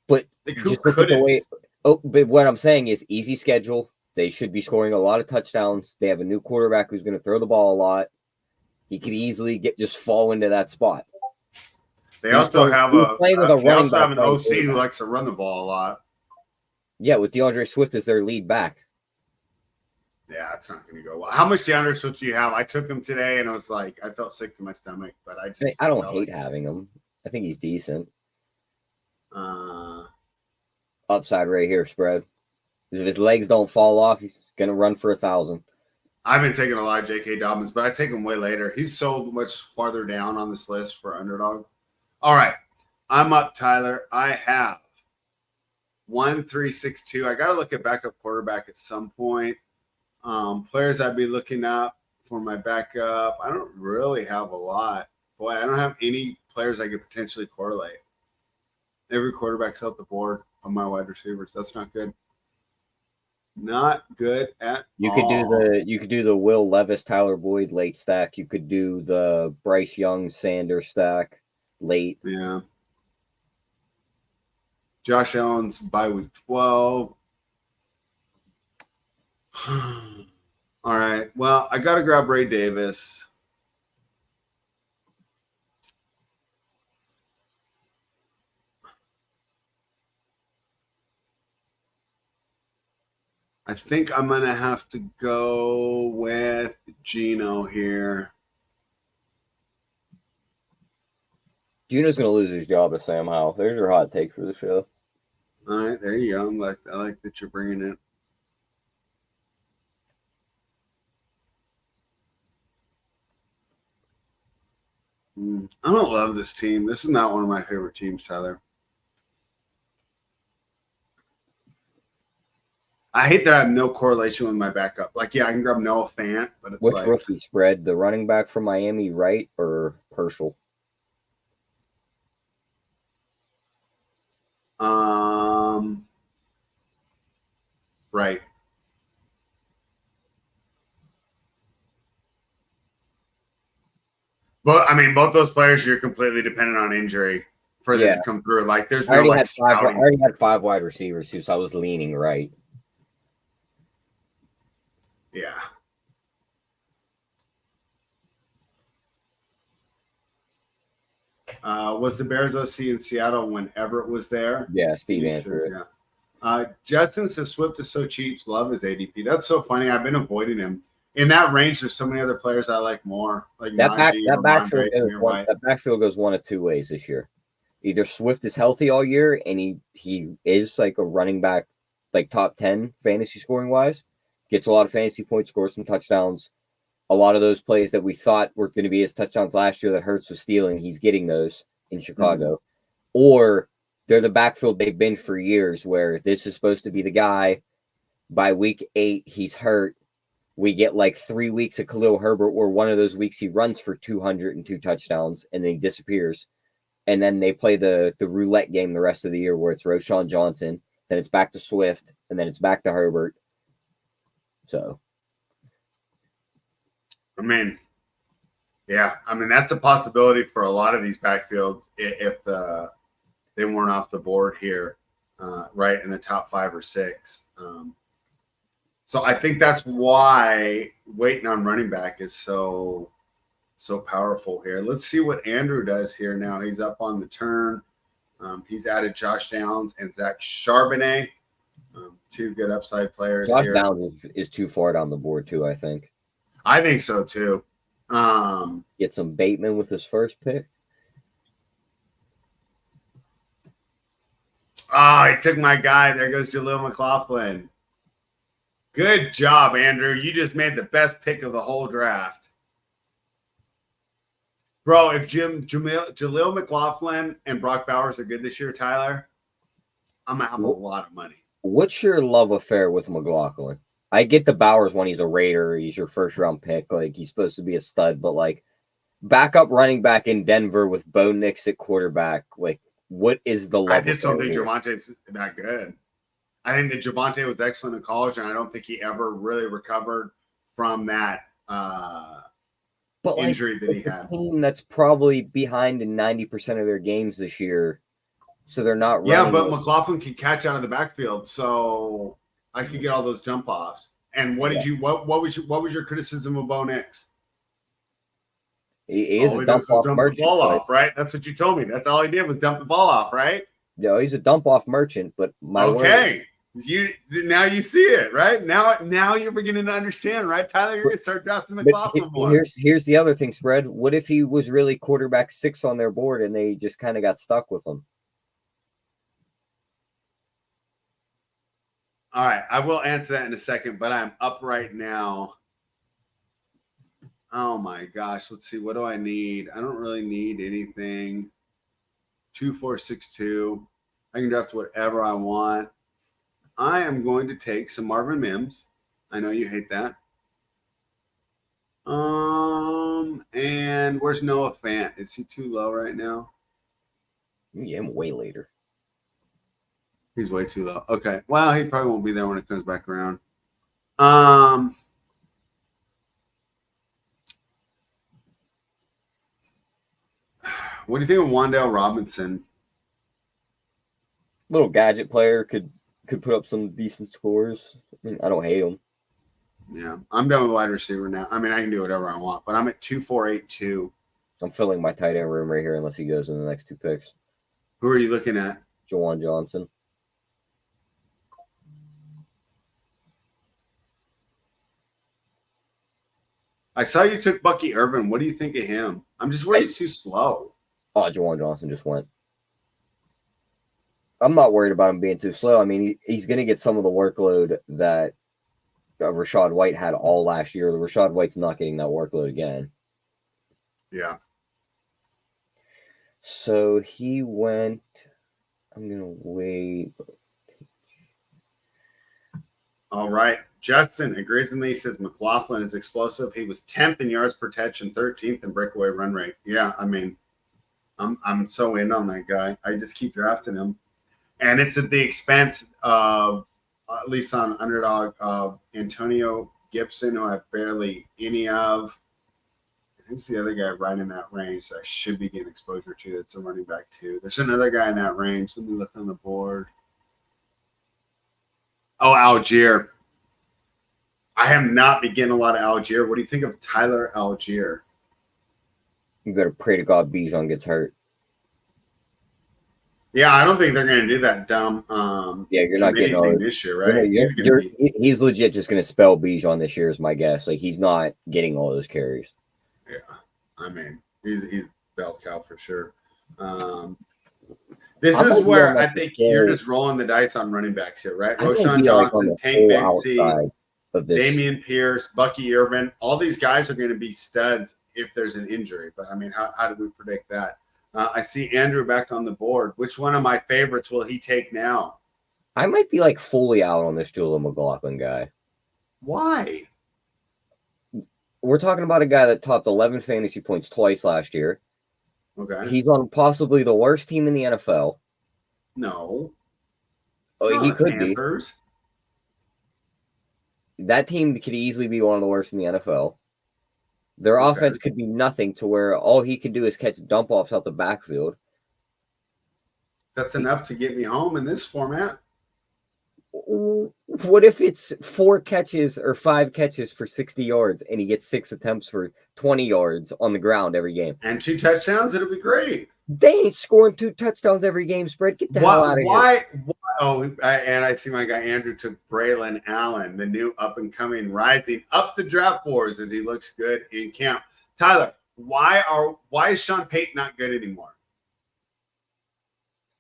[SPEAKER 2] But just look at the way. Oh, but what I'm saying is easy schedule. They should be scoring a lot of touchdowns. They have a new quarterback who's going to throw the ball a lot. He could easily just fall into that spot.
[SPEAKER 1] They also have an OC who likes to run the ball a lot.
[SPEAKER 2] Yeah, with DeAndre Swift as their lead back.
[SPEAKER 1] Yeah, it's not going to go well. How much DeAndre Swift do you have? I took him today, and I was like, I felt sick to my stomach, but
[SPEAKER 2] I don't hate having him. I think he's decent. Upside right here, spread. If his legs don't fall off, he's going to run for 1,000.
[SPEAKER 1] I've been taking a lot of J.K. Dobbins, but I take him way later. He's so much farther down on this list for underdog. All right. I'm up, Tyler. I have 1-3-6-2. I got to look at backup quarterback at some point. Players I'd be looking up for my backup. I don't really have a lot. Boy, I don't have any players I could potentially correlate. Every quarterback's out the board on my wide receivers. That's not good. Not good at all.
[SPEAKER 2] You could do the Will Levis, Tyler Boyd late stack. You could do the Bryce Young, Sanders stack late.
[SPEAKER 1] Yeah. Josh Allen's bye week 12. All right. Well, I got to grab Ray Davis. I think I'm going to have to go with Geno here.
[SPEAKER 2] Geno's going to lose his job to Sam Howell. There's your hot take for the show.
[SPEAKER 1] All right. There you go. I like that you're bringing it. I don't love this team. This is not one of my favorite teams, Tyler. I hate that I have no correlation with my backup. Like, yeah, I can grab Noah Fant, but it's
[SPEAKER 2] Which rookie spread? The running back from Miami, Wright or Herschel?
[SPEAKER 1] Right. But I mean, both those players, you're completely dependent on injury for them to come through. Like, there's no
[SPEAKER 2] I already had 5 wide receivers too, so I was leaning right.
[SPEAKER 1] Yeah. Was the Bears OC in Seattle when Everett was there?
[SPEAKER 2] Yeah, Steve answered it.
[SPEAKER 1] Yeah. Justin says Swift is so cheap. Love his ADP. That's so funny. I've been avoiding him. In that range, there's so many other players I like more. Like
[SPEAKER 2] that backfield goes one of two ways this year. Either Swift is healthy all year and he is like a running back, like top 10 fantasy scoring wise, gets a lot of fantasy points, scores some touchdowns. A lot of those plays that we thought were going to be his touchdowns last year that Hurts was stealing, he's getting those in Chicago. Mm-hmm. Or they're the backfield they've been for years where this is supposed to be the guy. By week 8, he's hurt. We get like 3 weeks of Khalil Herbert where one of those weeks he runs for 202 touchdowns and then he disappears. And then they play the roulette game the rest of the year where it's Roschon Johnson, then it's back to Swift, and then it's back to Herbert. So,
[SPEAKER 1] I mean, yeah. I mean, that's a possibility for a lot of these backfields if they weren't off the board here, right in the top 5 or 6. So I think that's why waiting on running back is so powerful here. Let's see what Andrew does here now. He's up on the turn. He's added Josh Downs and Zach Charbonnet, 2 good upside players.
[SPEAKER 2] Josh Downs is too far down the board too, I think.
[SPEAKER 1] I think so too.
[SPEAKER 2] Get some Bateman with his first pick.
[SPEAKER 1] Oh, he took my guy. There goes Jaleel McLaughlin. Good job, Andrew. You just made the best pick of the whole draft. Bro, if Jaleel McLaughlin and Brock Bowers are good this year, Tyler, I'm going to have a lot of money.
[SPEAKER 2] What's your love affair with McLaughlin? I get the Bowers one. He's a Raider. He's your first-round pick. Like, he's supposed to be a stud. But, like, backup running back in Denver with Bo Nix at quarterback, like, what is the love affair?
[SPEAKER 1] I just don't think Javonte's that good. I think that Javonte was excellent in college, and I don't think he ever really recovered from that injury that he had.
[SPEAKER 2] Team that's probably behind in 90% of their games this year, so they're not.
[SPEAKER 1] Yeah, but McLaughlin can catch out of the backfield, so I could get all those dump offs. And what did you? What was your criticism of Bo Nix?
[SPEAKER 2] He is a dump off merchant.
[SPEAKER 1] The ball off, right? That's what you told me. That's all he did was dump the ball off, right?
[SPEAKER 2] No, he's a dump off merchant. But
[SPEAKER 1] now you see it, right? Now you're beginning to understand, right, Tyler? You're gonna start drafting McLaughlin more.
[SPEAKER 2] Here's the other thing, Spread. What if he was really quarterback 6 on their board and they just kind of got stuck with him?
[SPEAKER 1] All right, I will answer that in a second, but I'm up right now. Oh my gosh, let's see. What do I need? I don't really need anything. 2-4-6-2. I can draft whatever I want. I am going to take some Marvin Mims. I know you hate that. And where's Noah Fant? Is he too low right now?
[SPEAKER 2] Yeah, I'm way later.
[SPEAKER 1] He's way too low. Okay. Well, he probably won't be there when it comes back around. What do you think of Wan'Dale Robinson?
[SPEAKER 2] Little gadget player could put up some decent scores. I mean, I don't hate him.
[SPEAKER 1] Yeah, I'm done with wide receiver now. I mean, I can do whatever I want, but I'm at 2-4-8-2.
[SPEAKER 2] I'm filling my tight end room right here unless he goes in the next 2 picks.
[SPEAKER 1] Who are you looking at?
[SPEAKER 2] Jawan Johnson.
[SPEAKER 1] I saw you took Bucky Irvin. What do you think of him? I'm just worried he's too slow.
[SPEAKER 2] Oh, Jawan Johnson just went. I'm not worried about him being too slow. I mean, he's going to get some of the workload that Rachaad White had all last year. Rachaad White's not getting that workload again.
[SPEAKER 1] Yeah.
[SPEAKER 2] So he went. I'm going to wait.
[SPEAKER 1] All right. Justin agrees with me. He says McLaughlin is explosive. He was 10th in yards per catch and 13th in breakaway run rate. Yeah, I mean, I'm so in on that guy. I just keep drafting him. And it's at the expense of, at least on underdog, of Antonio Gibson, who I have barely any of. Who's the other guy right in that range that I should be getting exposure to that's a running back too? There's another guy in that range. Let me look on the board. Oh, Algier. I have not been getting a lot of Algier. What do you think of Tyler Algier?
[SPEAKER 2] You better pray to God Bijan gets hurt.
[SPEAKER 1] Yeah, I don't think they're going to do that dumb.
[SPEAKER 2] Yeah, you're not getting all
[SPEAKER 1] this year, right?
[SPEAKER 2] He's legit just going to spell Bijan this year, is my guess. Like, he's not getting all those carries.
[SPEAKER 1] Yeah, I mean, he's bell cow for sure. This is where I think you're just rolling the dice on running backs here, right? Roshan Johnson, Tank Bigsby, Damian Pierce, Bucky Irvin. All these guys are going to be studs if there's an injury. But, I mean, how do we predict that? I see Andrew back on the board. Which one of my favorites will he take now?
[SPEAKER 2] I might be, like, fully out on this Jaleel McLaughlin guy.
[SPEAKER 1] Why?
[SPEAKER 2] We're talking about a guy that topped 11 fantasy points twice last year.
[SPEAKER 1] Okay.
[SPEAKER 2] He's on possibly the worst team in the NFL.
[SPEAKER 1] No.
[SPEAKER 2] Oh, he could
[SPEAKER 1] Panthers.
[SPEAKER 2] Be. That team could easily be one of the worst in the NFL. Their offense could be nothing to where all he could do is catch dump offs out the backfield.
[SPEAKER 1] That's enough to get me home in this format.
[SPEAKER 2] What if it's 4 catches or 5 catches for 60 yards and he gets 6 attempts for 20 yards on the ground every game?
[SPEAKER 1] And 2 touchdowns? It'll be great.
[SPEAKER 2] They ain't scoring 2 touchdowns every game, Spread. Get the hell out of here.
[SPEAKER 1] Oh, and I see my guy Andrew took Braylon Allen, the new up-and-coming, rising up the draft boards as he looks good in camp. Tyler, why is Sean Payton not good anymore?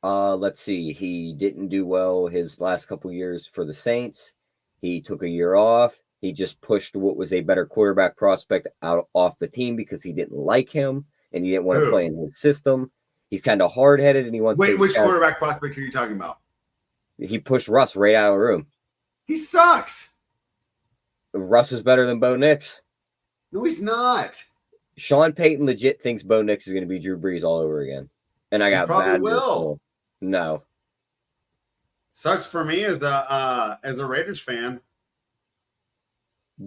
[SPEAKER 2] Let's see. He didn't do well his last couple years for the Saints. He took a year off. He just pushed what was a better quarterback prospect off the team because he didn't like him. and he didn't want to
[SPEAKER 1] Who?
[SPEAKER 2] play in his system. He's kind of hard-headed, and he wants
[SPEAKER 1] Wait,
[SPEAKER 2] to.
[SPEAKER 1] which quarterback prospect are you talking about?
[SPEAKER 2] He pushed Russ right out of the room.
[SPEAKER 1] He sucks.
[SPEAKER 2] Russ is better than Bo Nix.
[SPEAKER 1] No, he's not.
[SPEAKER 2] Sean Payton legit thinks Bo Nix is going to be Drew Brees all over again. And I got
[SPEAKER 1] probably
[SPEAKER 2] bad news
[SPEAKER 1] will.
[SPEAKER 2] for him. No.
[SPEAKER 1] Sucks for me as a Raiders fan.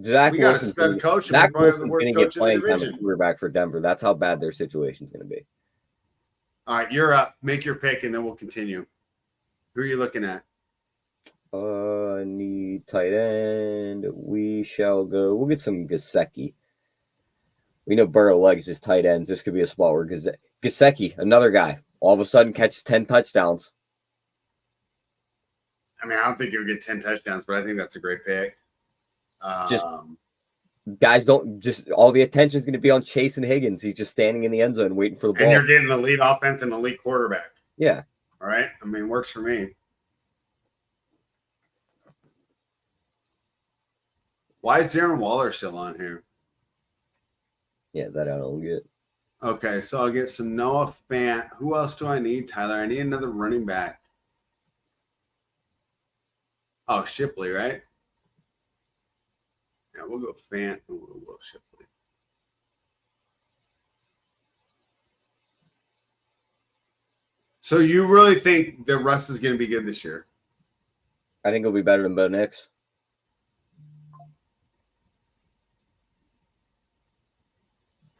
[SPEAKER 2] Zach
[SPEAKER 1] We got a
[SPEAKER 2] Wilson's
[SPEAKER 1] stud coach.
[SPEAKER 2] Zach
[SPEAKER 1] And we probably have the
[SPEAKER 2] Wilson's
[SPEAKER 1] worst
[SPEAKER 2] going to get
[SPEAKER 1] coach in the
[SPEAKER 2] playing time at
[SPEAKER 1] division.
[SPEAKER 2] quarterback for Denver. That's how bad their situation is going to be.
[SPEAKER 1] All right, you're up. Make your pick, and then we'll continue. Who are you looking at?
[SPEAKER 2] Need tight end. We shall go. We'll get some Gesicki. We know Burrow likes his tight ends. This could be a spot where Gesicki, another guy, all of a sudden catches 10 touchdowns.
[SPEAKER 1] I mean, I don't think he'll get 10 touchdowns, but I think that's a great pick.
[SPEAKER 2] Just guys don't just all the attention is going to be on Chase and Higgins. He's just standing in the end zone waiting for the ball.
[SPEAKER 1] And you're getting an elite offense and an elite quarterback.
[SPEAKER 2] Yeah.
[SPEAKER 1] All right. I mean, works for me. Why is Darren Waller still on here?
[SPEAKER 2] Yeah, that I don't get.
[SPEAKER 1] Okay, so I'll get some Noah Fant. Who else do I need, Tyler? I need another running back. Oh, Shipley, right? Yeah, we'll go Fant and we'll go Shipley. So you really think that Russ is going to be good this year?
[SPEAKER 2] I think he'll be better than Bo Nix.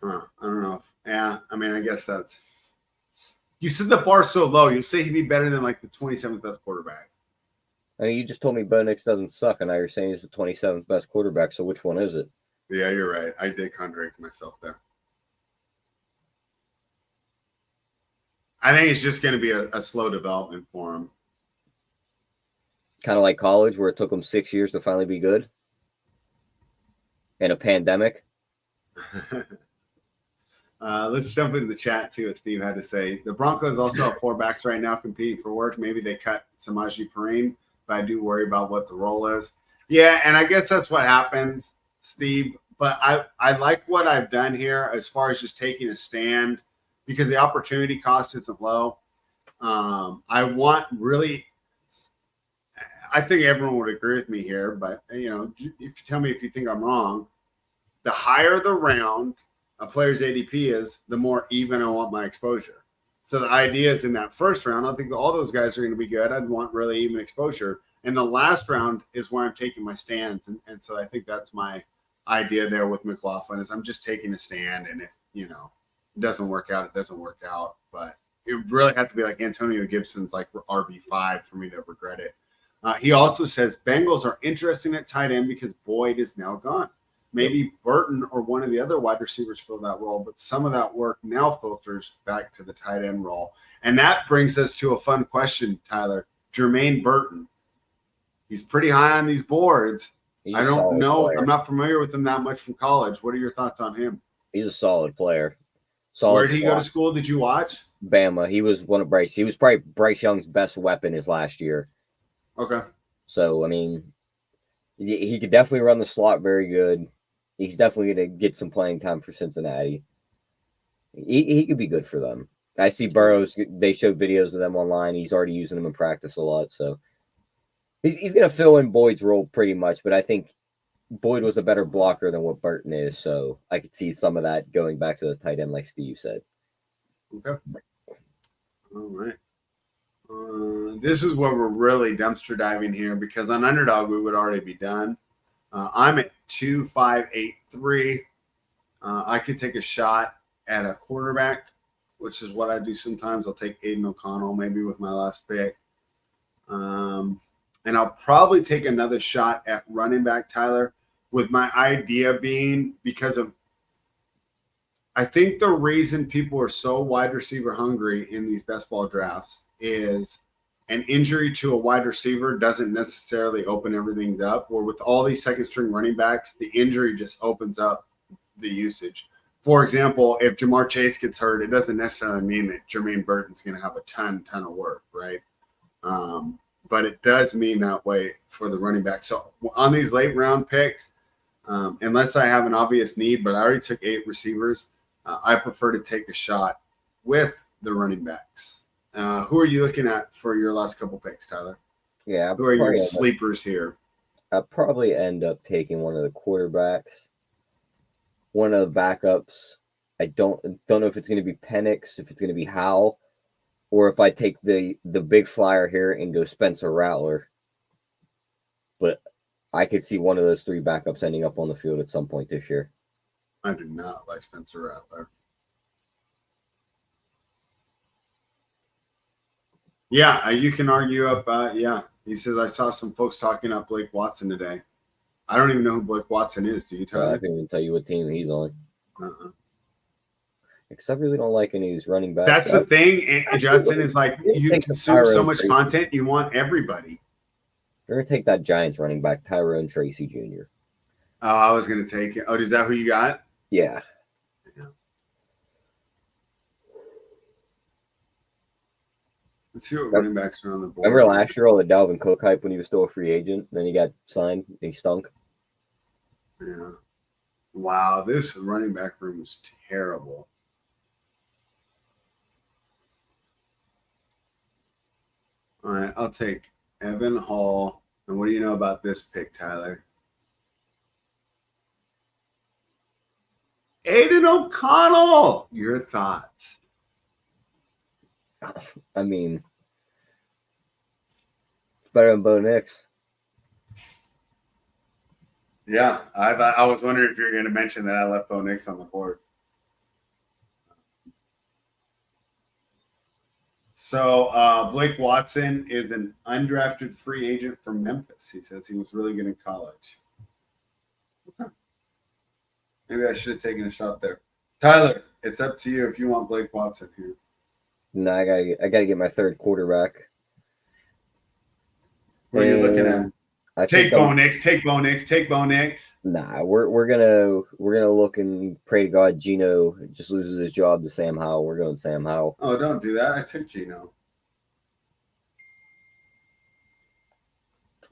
[SPEAKER 1] I don't know. Yeah, I mean, I guess that's. You said the bar so low. You say he'd be better than like the 27th best quarterback.
[SPEAKER 2] I mean, you just told me Bo Nix doesn't suck, and now you're saying he's the 27th best quarterback. So which one is it?
[SPEAKER 1] Yeah, you're right. I did contradict myself there. I think it's just going to be a slow development for him.
[SPEAKER 2] Kind of like college, where it took him 6 years to finally be good. And a pandemic.
[SPEAKER 1] Let's jump into the chat, see what Steve had to say. The Broncos also have 4 backs right now competing for work. Maybe they cut Samaje Perine, but I do worry about what the role is. Yeah, and I guess that's what happens, Steve. But I like what I've done here as far as just taking a stand because the opportunity cost isn't low. I think everyone would agree with me here, but, you know, if you tell me if you think I'm wrong, the higher the round a player's ADP is, the more even I want my exposure. So the idea is in that first round, I think all those guys are going to be good. I'd want really even exposure. And the last round is where I'm taking my stands. And so I think that's my idea there with McLaughlin is I'm just taking a stand. And if, you know, it doesn't work out, it doesn't work out. But it really has to be like Antonio Gibson's like RB5 for me to regret it. He also says Bengals are interesting at tight end because Boyd is now gone. Maybe Burton or one of the other wide receivers fill that role, but some of that work now filters back to the tight end role. And that brings us to a fun question, Tyler. Jermaine Burton. He's pretty high on these boards. I don't know. Player. I'm not familiar with him that much from college. What are your thoughts on him?
[SPEAKER 2] He's a solid player.
[SPEAKER 1] Where did he go to school? Did you watch?
[SPEAKER 2] Bama. He was he was probably Bryce Young's best weapon his last year.
[SPEAKER 1] Okay.
[SPEAKER 2] So, I mean, he could definitely run the slot very good. He's definitely going to get some playing time for Cincinnati. He could be good for them. I see Burrows. They showed videos of them online. He's already using them in practice a lot. So he's going to fill in Boyd's role pretty much. But I think Boyd was a better blocker than what Burton is. So I could see some of that going back to the tight end like Steve said.
[SPEAKER 1] Okay. All right. This is where we're really dumpster diving here because on Underdog we would already be done. I'm at 2.583. I could take a shot at a quarterback, which is what I do sometimes. I'll take Aiden O'Connell maybe with my last pick. And I'll probably take another shot at running back, Tyler, with my idea being because of I think the reason people are so wide receiver hungry in these best ball drafts is an injury to a wide receiver doesn't necessarily open everything up. Or with all these second string running backs, the injury just opens up the usage. For example, if Jamar Chase gets hurt, it doesn't necessarily mean that Jermaine Burton's going to have a ton of work, right? But it does mean that way for the running back. So on these late round picks, unless I have an obvious need, but I already took 8 receivers, I prefer to take a shot with the running backs. Who are you looking at for your last couple picks, Tyler?
[SPEAKER 2] Yeah.
[SPEAKER 1] Who are your sleepers here?
[SPEAKER 2] I'll probably end up taking one of the quarterbacks. One of the backups. I don't know if it's going to be Penix, if it's going to be Howell, or if I take the big flyer here and go Spencer Rattler. But I could see one of those three backups ending up on the field at some point this year.
[SPEAKER 1] I do not like Spencer Rattler. Yeah, you can argue up. Yeah, he says, I saw some folks talking up Blake Watson today. I don't even know who Blake Watson is. Do you, Tyler?
[SPEAKER 2] I can't even tell you what team he's on. Because I really don't like any of these running backs.
[SPEAKER 1] That's the thing. And Judson is like, you consume so much content, you want everybody.
[SPEAKER 2] You're going to take that Giants running back, Tyrone Tracy Jr.
[SPEAKER 1] Oh, I was going to take it. Oh, is that who you got?
[SPEAKER 2] Yeah.
[SPEAKER 1] Let's see what running backs are on the board.
[SPEAKER 2] Remember last year all the Dalvin Cook hype when he was still a free agent? Then he got signed and he stunk.
[SPEAKER 1] Yeah. Wow, this running back room is terrible. All right, I'll take Evan Hall. And what do you know about this pick, Tyler? Aiden O'Connell. Your thoughts?
[SPEAKER 2] I mean, it's better than Bo Nix.
[SPEAKER 1] Yeah, I was wondering if you were going to mention that I left Bo Nix on the board. So Blake Watson is an undrafted free agent from Memphis. He says he was really good in college. Okay. Maybe I should have taken a shot there. Tyler, it's up to you if you want Blake Watson here.
[SPEAKER 2] No, I gotta get my third quarterback.
[SPEAKER 1] What are you looking at? Take Bo Nix. Take Bo Nix. Take Bo Nix.
[SPEAKER 2] Nah, we're gonna look and pray to God Gino just loses his job to Sam Howell. We're going Sam Howell.
[SPEAKER 1] Oh, don't do that. I took Gino.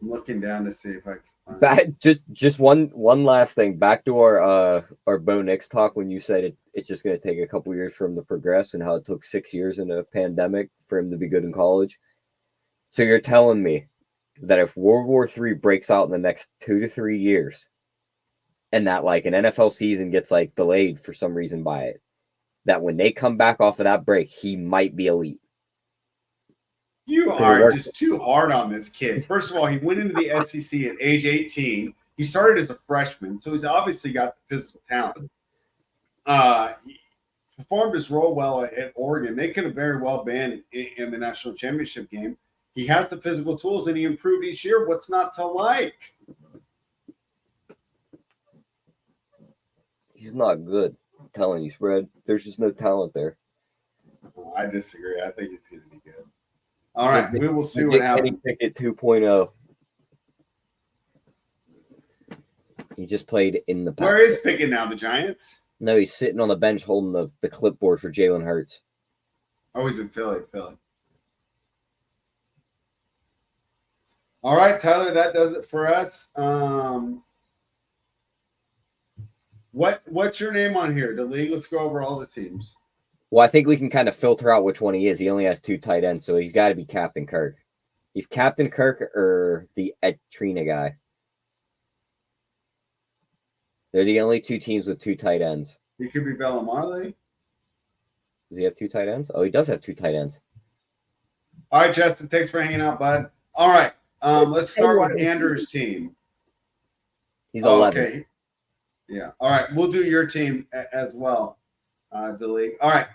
[SPEAKER 1] I'm looking down to see if I can find
[SPEAKER 2] just one last thing. Back to our Bo Nix talk when you said it's just gonna take a couple years for him to progress and how it took 6 years in a pandemic for him to be good in college. So you're telling me that if World War III breaks out in the next 2 to 3 years and that like an NFL season gets like delayed for some reason by it, that when they come back off of that break, he might be elite.
[SPEAKER 1] You are just too hard on this kid. First of all, he went into the SEC at age 18. He started as a freshman, so he's obviously got the physical talent. He performed his role well at Oregon. They could have very well been in the national championship game. He has the physical tools, and he improved each year. What's not to like?
[SPEAKER 2] He's not good. I'm telling you, Spread. There's just no talent there.
[SPEAKER 1] I disagree. I think he's going to be good. All right, we will see what happens.
[SPEAKER 2] Pickett 2.0. He just played in the.
[SPEAKER 1] Where is Pickett now? The Giants?
[SPEAKER 2] No, he's sitting on the bench holding the clipboard for Jalen Hurts.
[SPEAKER 1] Oh, he's in Philly. All right, Tyler, that does it for us. What's your name on here? The league. Let's go over all the teams.
[SPEAKER 2] Well, I think we can kind of filter out which one he is. He only has 2 tight ends, so he's got to be Captain Kirk. He's Captain Kirk or the Trina guy. They're the only 2 teams with 2 tight ends.
[SPEAKER 1] He could be Bella Marley.
[SPEAKER 2] Does he have 2 tight ends? Oh, he does have 2 tight ends.
[SPEAKER 1] All right, Justin, thanks for hanging out, bud. All right, let's start with Andrew's team.
[SPEAKER 2] He's 11.
[SPEAKER 1] Okay. Yeah. All right, we'll do your team as well, the league. All right.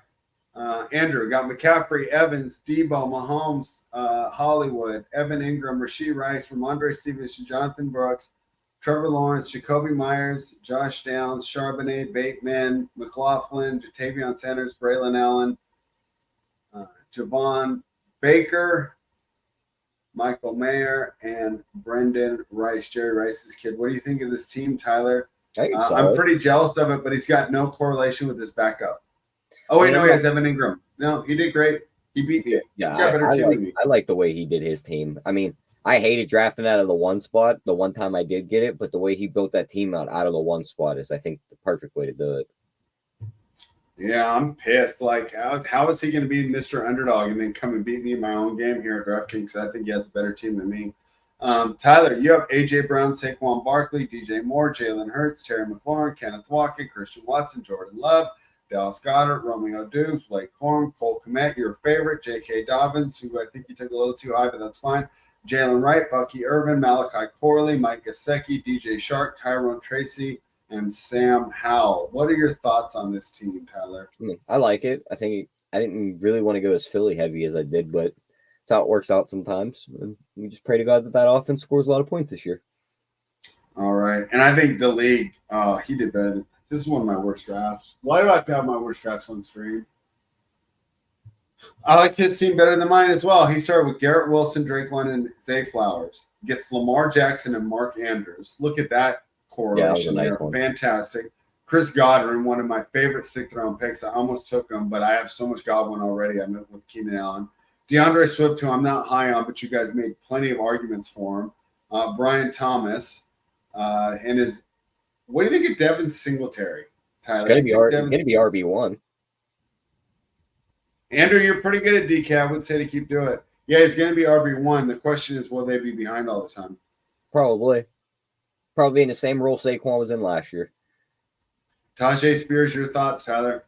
[SPEAKER 1] Andrew, got McCaffrey, Evans, Debo, Mahomes, Hollywood, Evan Ingram, Rashee Rice, Ramondre Stevenson, Jonathan Brooks, Trevor Lawrence, Jacoby Myers, Josh Downs, Charbonnet, Bateman, McLaughlin, Jatavion Sanders, Braylon Allen, Javon Baker, Michael Mayer, and Brendan Rice, Jerry Rice's kid. What do you think of this team, Tyler? I'm pretty jealous of it, but he's got no correlation with his backup. Oh, wait, no, he has Evan Ingram. No, he did great. He beat me.
[SPEAKER 2] Yeah, I like the way he did his team. I mean, I hated drafting out of the 1 spot the one time I did get it, but the way he built that team out of the 1 spot is, I think, the perfect way to do it.
[SPEAKER 1] Yeah, I'm pissed. Like, how is he going to be Mr. Underdog and then come and beat me in my own game here at DraftKings? I think he has a better team than me. Tyler, you have A.J. Brown, Saquon Barkley, DJ Moore, Jalen Hurts, Terry McLaurin, Kenneth Walker, Christian Watson, Jordan Love, Dallas Goedert, Romeo Dukes, Blake Corum, Cole Kmet, your favorite, J.K. Dobbins, who I think you took a little too high, but that's fine. Jalen Wright, Bucky Irvin, Malachi Corley, Mike Gesicki, DJ Shark, Tyrone Tracy, and Sam Howell. What are your thoughts on this team, Tyler?
[SPEAKER 2] I like it. I think I didn't really want to go as Philly heavy as I did, but it's how it works out sometimes. And we just pray to God that offense scores a lot of points this year.
[SPEAKER 1] All right. And I think the league, he did better. This is one of my worst drafts. Why do I have to have my worst drafts on stream? I like his team better than mine as well. He started with Garrett Wilson, Drake London, Zay Flowers. Gets Lamar Jackson and Mark Andrews. Look at that correlation.
[SPEAKER 2] Yeah,
[SPEAKER 1] They're fantastic. Chris Godwin, one of my favorite 6th-round picks. I almost took him, but I have so much Godwin already. I met with Keenan Allen. DeAndre Swift, who I'm not high on, but you guys made plenty of arguments for him. Brian Thomas, and his. What do you think of Devin Singletary, Tyler?
[SPEAKER 2] It's going to be RB1.
[SPEAKER 1] Andrew, you're pretty good at DK. I would say to keep doing it. Yeah, he's going to be RB1. The question is, will they be behind all the time?
[SPEAKER 2] Probably in the same role Saquon was in last year.
[SPEAKER 1] Tajay Spears, your thoughts, Tyler?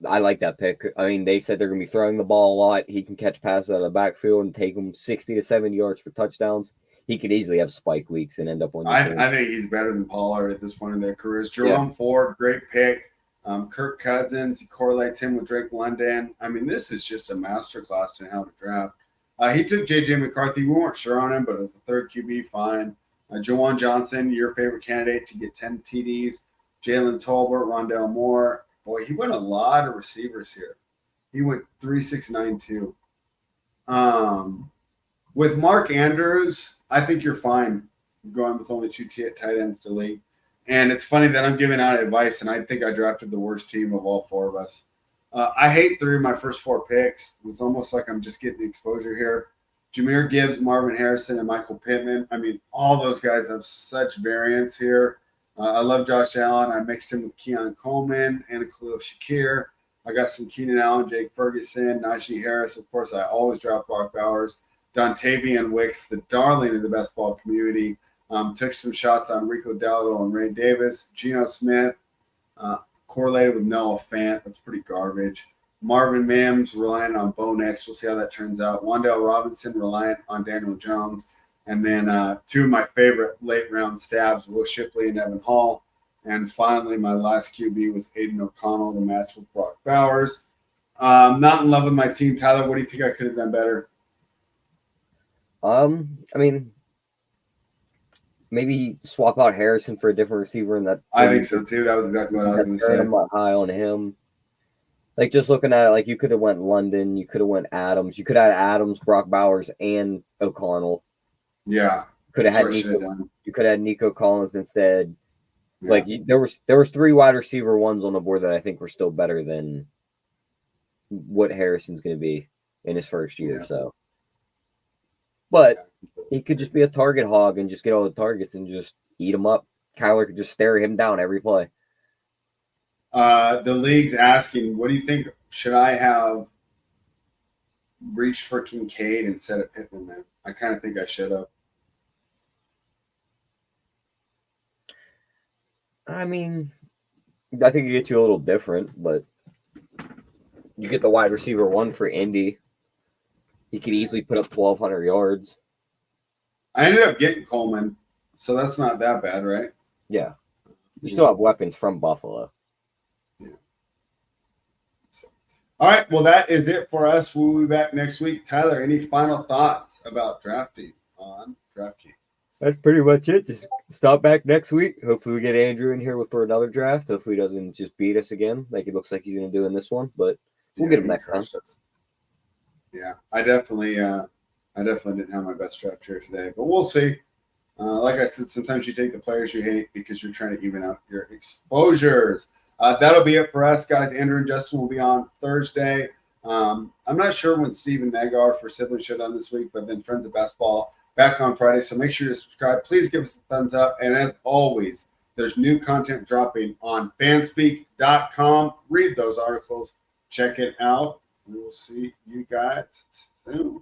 [SPEAKER 2] I like that pick. I mean, they said they're going to be throwing the ball a lot. He can catch passes out of the backfield and take them 60 to 70 yards for touchdowns. He could easily have spike weeks and end up on.
[SPEAKER 1] I think he's better than Pollard at this point in their careers. Jerome Ford, great pick. Kirk Cousins, he correlates him with Drake London. I mean, this is just a masterclass in how to draft. He took J.J. McCarthy. We weren't sure on him, but as a third QB, fine. Jawan Johnson, your favorite candidate to get 10 TDs. Jalen Tolbert, Rondell Moore. Boy, he went a lot of receivers here. He went 3-6-9-2. With Mark Andrews, I think you're fine going with only 2 tight ends to league. And it's funny that I'm giving out advice, and I think I drafted the worst team of all 4 of us. I hate 3 of my first 4 picks. It's almost like I'm just getting the exposure here. Jahmyr Gibbs, Marvin Harrison, and Michael Pittman. I mean, all those guys have such variance here. I love Josh Allen. I mixed him with Keon Coleman and Khalil Shakir. I got some Keenan Allen, Jake Ferguson, Najee Harris. Of course, I always draft Brock Bowers. Dontavian Wicks, the darling of the best ball community. Took some shots on Rico Dowdle and Ray Davis. Geno Smith correlated with Noah Fant. That's pretty garbage. Marvin Mims relying on Bo Nix. We'll see how that turns out. Wan'Dale Robinson reliant on Daniel Jones. And then 2 of my favorite late-round stabs, Will Shipley and Evan Hall. And finally, my last QB was Aiden O'Connell to match with Brock Bowers. Not in love with my team. Tyler, what do you think I could have done better?
[SPEAKER 2] I mean, maybe swap out Harrison for a different receiver. And that
[SPEAKER 1] I think so too. That was exactly what I was going to say.
[SPEAKER 2] I'm not high on him. Like, just looking at it, like, you could have went London, you could have went Adams, you could have had Adams, Brock Bowers, and O'Connell.
[SPEAKER 1] Yeah,
[SPEAKER 2] could have had Nico. You could have had Nico Collins instead. Yeah. Like, there was 3 wide receiver ones on the board that I think were still better than what Harrison's going to be in his first year. Yeah. So, but he could just be a target hog and just get all the targets and just eat them up. Kyler could just stare him down every play.
[SPEAKER 1] The league's asking, what do you think? Should I have reached for Kincaid instead of Pittman, man? I kind of think I should have.
[SPEAKER 2] I mean, I think it gets you a little different, but you get the wide receiver 1 for Indy. He could easily put up 1,200 yards.
[SPEAKER 1] I ended up getting Coleman, so that's not that bad, right?
[SPEAKER 2] Yeah. You still have weapons from Buffalo.
[SPEAKER 1] Yeah. All right, well, that is it for us. We'll be back next week. Tyler, any final thoughts about drafting on DraftKings?
[SPEAKER 2] That's pretty much it. Just stop back next week. Hopefully we get Andrew in here for another draft. Hopefully he doesn't just beat us again like it looks like he's going to do in this one, but we'll get him next time.
[SPEAKER 1] Yeah, I definitely didn't have my best draft here today, but we'll see. Like I said, sometimes you take the players you hate because you're trying to even out your exposures. That'll be it for us, guys. Andrew and Justin will be on Thursday. I'm not sure when Steve and Meg are for Sibling Showdown this week, but then Friends of Best Ball back on Friday. So make sure you subscribe. Please give us a thumbs up. And as always, There's new content dropping on fanspeak.com. Read those articles. Check it out. We will see you guys soon.